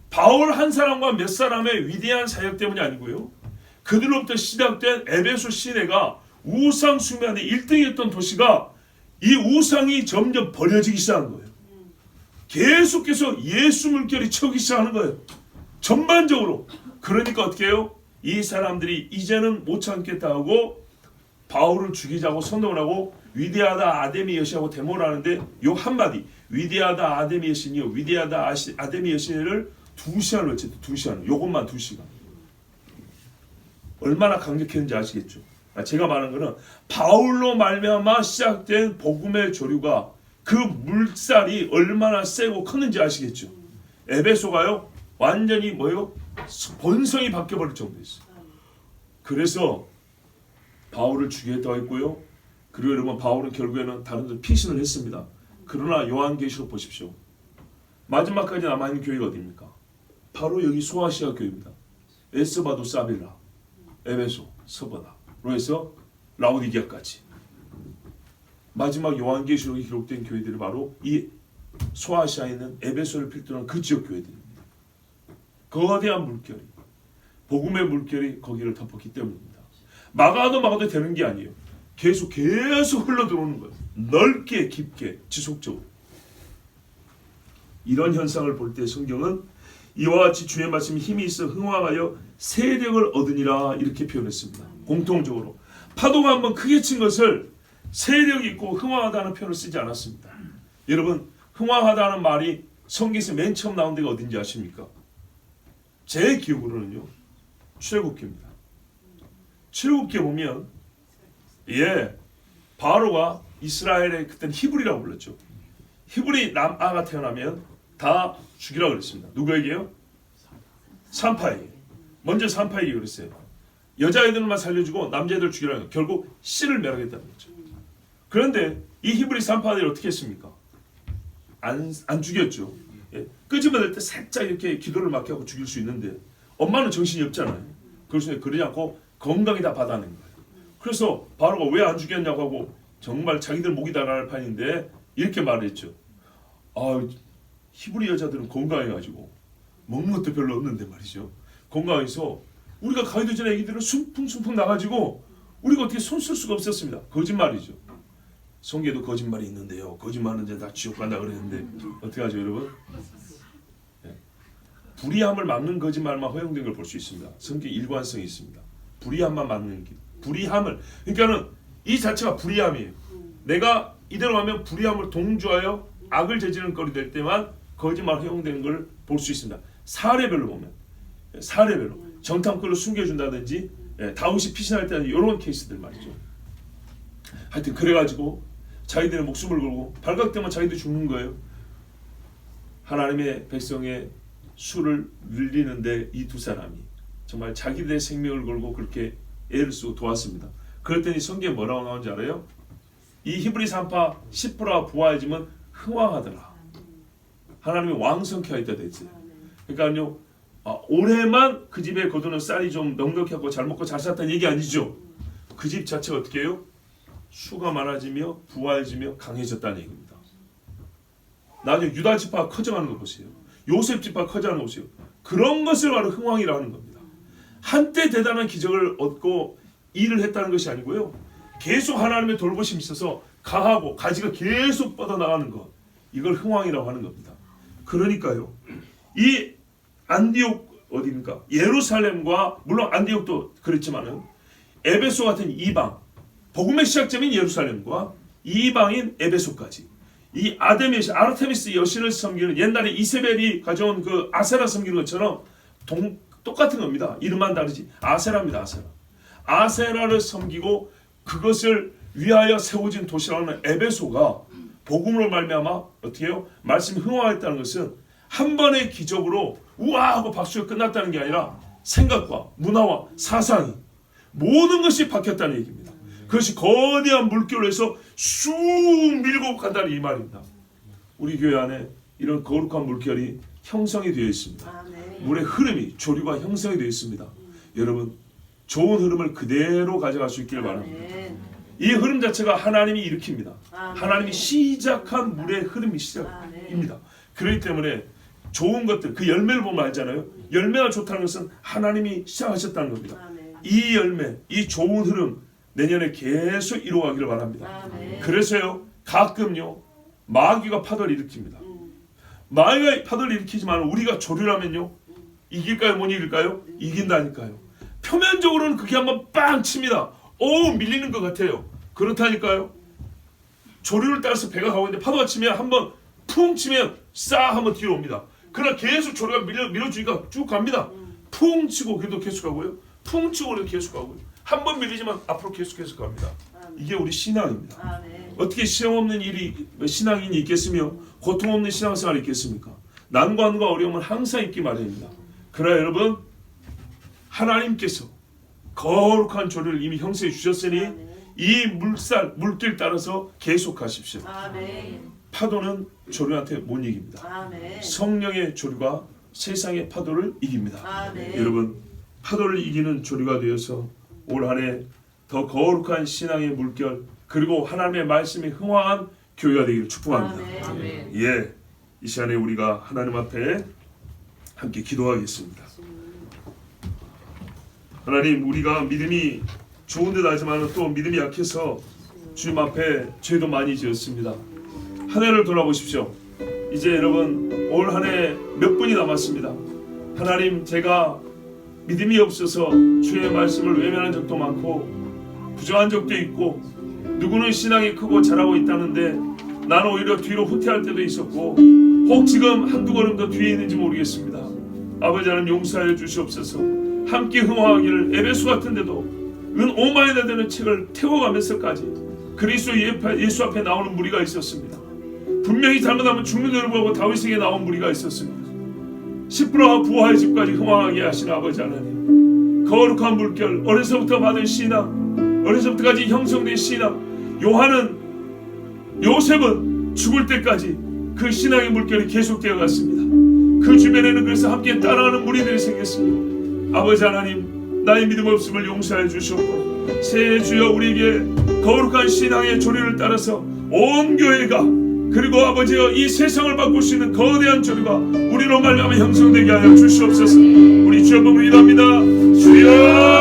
A: 바울 한 사람과 몇 사람의 위대한 사역 때문이 아니고요. 그들로부터 시작된 에베소 시내가 우상 숭배하는 1등이었던 도시가 이 우상이 점점 버려지기 시작한 거예요. 계속해서 예수 물결이 쳐오기 시작하는 거예요. 전반적으로. 그러니까 어떻게 해요? 이 사람들이 이제는 못 참겠다 하고 바울을 죽이자고 선동을 하고 위대하다 아데미 여신하고 데모를 하는데 요 한마디 위대하다 아데미 여신이요 위대하다 아데미 여신을 2시간을 외쳤대. 2시간. 요것만 2시간. 얼마나 강력했는지 아시겠죠? 제가 말하는 거는 바울로 말미암아 시작된 복음의 조류가 그 물살이 얼마나 세고 컸는지 아시겠죠? 에베소가요 완전히 뭐예요? 본성이 바뀌어버릴 정도였어요. 그래서 바울을 죽이겠다고 했고요. 그리고 여러분 바울은 결국에는 다른 데 피신을 했습니다. 그러나 요한계시록 보십시오. 마지막까지 남아있는 교회가 어디입니까? 바로 여기 소아시아 교회입니다. 에스바도 사빌라, 에베소, 서버나로 해서 라오디게아까지. 마지막 요한계시록에 기록된 교회들이 바로 이 소아시아에 있는 에베소를 필두로 한 그 지역 교회들입니다. 거대한 물결이, 복음의 물결이 거기를 덮었기 때문입니다. 막아도 되는 게 아니에요. 계속 흘러 들어오는 거예요. 넓게 깊게 지속적으로. 이런 현상을 볼 때 성경은 이와 같이 주의 말씀이 힘이 있어 흥왕하여 세력을 얻으니라 이렇게 표현했습니다. 공통적으로 파도가 한번 크게 친 것을 세력이 있고 흥왕하다는 표현을 쓰지 않았습니다. 여러분 흥왕하다는 말이 성경에서 맨 처음 나온 데가 어딘지 아십니까? 제 기억으로는요 출애굽기입니다. 출애굽기에 보면 바로가 이스라엘의 그때는 히브리라고 불렀죠. 히브리 남아가 태어나면 다 죽이라고 그랬습니다. 누구에게요? 산파에게. 먼저 산파에게 그랬어요. 여자애들만 살려주고 남자애들 죽이라고 해요. 결국 씨를 멸하겠다는 거죠. 그런데 이 히브리 산파들이 어떻게 했습니까? 안 죽였죠. 끄집어낼 때 살짝 이렇게 기도를 막게 하고 죽일 수 있는데 엄마는 정신이 없잖아요. 그래서 그러지 않고 건강히 다 받아낸 거예요. 그래서 바로가 왜 안 죽였냐고 하고 정말 자기들 목이 달아날 판인데 이렇게 말했죠. 히브리 여자들은 건강해가지고 먹는 것도 별로 없는데 말이죠. 건강해서 우리가 가기도 전에 애기들은 숨풍숨풍 나가지고 우리가 어떻게 손 쓸 수가 없었습니다. 거짓말이죠. 성경에도 거짓말이 있는데요. 거짓말은 이제 다 지옥 간다 그랬는데 어떻게 하죠 여러분? 불의함을 막는 거짓말만 허용된 걸 볼 수 있습니다. 성경 일관성이 있습니다. 불의함만 막는 길. 불의함을 그러니까는 이 자체가 불의함이에요. 내가 이대로 가면 불의함을 동조하여 악을 저지르는 거리 될 때만 거짓말 허용되는 걸 볼 수 있습니다. 사례별로 보면 사례별로 정탐꾼을 숨겨준다든지 다윗이 피신할 때 이런 케이스들 말이죠. 하여튼 그래가지고 자기들의 목숨을 걸고 발각되면 자기도 죽는 거예요. 하나님의 백성의 수를 늘리는데 이 두 사람이 정말 자기들의 생명을 걸고 그렇게 애를 쓰고 도왔습니다. 그랬더니 성경에 뭐라고 나오는지 알아요? 이 히브리 산파 시프라와 부하여짐은 흥왕하더라. 하나님이 왕성케 하였다 됐어요. 그러니까요 올해만 그 집에 거두는 쌀이 좀 넉넉하고 잘 먹고 잘 살았다는 얘기 아니죠. 그 집 자체가 어떻게 해요? 수가 많아지며 부하해지며 강해졌다는 얘기입니다. 나중에 유다 지파가 커져가는 거 보세요. 요셉 지파가 커져가는 거 보세요. 그런 것을 바로 흥왕이라고 하는 겁니다. 한때 대단한 기적을 얻고 일을 했다는 것이 아니고요. 계속 하나님의 돌보심이 있어서 강하고 가지가 계속 뻗어나가는 것. 이걸 흥왕이라고 하는 겁니다. 그러니까요. 이 안디옥 어디입니까? 예루살렘과 물론 안디옥도 그랬지만은 에베소 같은 이방 복음의 시작점인 예루살렘과 이방인 에베소까지 이 아르테미스 여신을 섬기는 옛날에 이세벨이 가져온 그 아세라 섬기는 것처럼 똑같은 겁니다. 이름만 다르지. 아세라입니다. 아세라를 섬기고 그것을 위하여 세워진 도시라고 하는 에베소가 복음으로 말미암아 어떻게 해요? 말씀이 흥황했다는 것은 한 번의 기적으로 우와 하고 박수가 끝났다는 게 아니라 생각과 문화와 사상이 모든 것이 바뀌었다는 얘기입니다. 그것이 거대한 물결로 해서 쑥 밀고 간다는 이 말입니다. 우리 교회 안에 이런 거룩한 물결이 형성이 되어 있습니다. 물의 흐름이 조류가 형성이 되어 있습니다. 여러분 좋은 흐름을 그대로 가져갈 수 있기를 바랍니다. 이 흐름 자체가 하나님이 일으킵니다. 하나님이 시작한 물의 흐름이 시작입니다. 그렇기 때문에 좋은 것들 그 열매를 보면 알잖아요. 열매가 좋다는 것은 하나님이 시작하셨다는 겁니다. 이 열매, 이 좋은 흐름 내년에 계속 이루어가기를 바랍니다. 그래서요 가끔요 마귀가 파도를 일으킵니다. 마귀가 파도를 일으키지만 우리가 조류라면요 이길까요? 못 이길까요? 이긴다니까요. 표면적으로는 그게 한번 빵 칩니다. 오, 밀리는 것 같아요. 그렇다니까요. 조류를 따라서 배가 가고 있는데 파도가 치면 한번 풍 치면 싸 하면 뒤로 옵니다. 그러나 계속 조류가 밀어주니까 쭉 갑니다. 풍 치고 그래도 계속 가고요. 풍 치고 그래도 계속 가고요. 한 번 밀리지만 앞으로 계속 갑니다. 이게 우리 신앙입니다. 어떻게 시험 없는 신앙인이 있겠으며 고통 없는 신앙생활이 있겠습니까? 난관과 어려움은 항상 있기 마련입니다. 그러나 여러분, 하나님께서 거룩한 조류를 이미 형성해 주셨으니 이 물길 따라서 계속 가십시오. 파도는 조류한테 못 이깁니다. 성령의 조류가 세상의 파도를 이깁니다. 여러분, 파도를 이기는 조류가 되어서 올 한 해 더 거룩한 신앙의 물결 그리고 하나님의 말씀이 흥황한 교회가 되기를 축복합니다. 예, 이 시간에 우리가 하나님 앞에 함께 기도하겠습니다. 하나님, 우리가 믿음이 좋은 듯 하지만 또 믿음이 약해서 주님 앞에 죄도 많이 지었습니다. 한 해를 돌아보십시오. 이제 여러분, 올 한 해 몇 분이 남았습니다. 하나님, 제가 믿음이 없어서 주의 말씀을 외면한 적도 많고 부정한 적도 있고, 누구는 신앙이 크고 잘하고 있다는데 나는 오히려 뒤로 후퇴할 때도 있었고, 혹 지금 한두 걸음 더 뒤에 있는지 모르겠습니다. 아버지 하나님, 용서하여 주시옵소서. 함께 흥황하기를 에베소 같은데도 은 5만이나 되는 책을 태워가면서까지 그리스도 예수 앞에 나오는 무리가 있었습니다. 분명히 잘못하면 죽는 여러분하고 다윗에게 나온 무리가 있었습니다. 시프라와 부하의 집까지 흥황하게 하시는 아버지 하나님, 거룩한 물결, 어려서부터 받은 신앙, 어려서부터까지 형성된 신앙, 요셉은 죽을 때까지 그 신앙의 물결이 계속되어 갔습니다. 그 주변에는 그래서 함께 따라가는 무리들이 생겼습니다. 아버지 하나님, 나의 믿음 없음을 용서해 주시옵고 새해 주여 우리에게 거룩한 신앙의 조류를 따라서 온 교회가, 그리고 아버지여 이 세상을 바꿀 수 있는 거대한 조류가 우리로 말미암아 형성되게 하여 주시옵소서. 우리 주여 기도합니다. 주여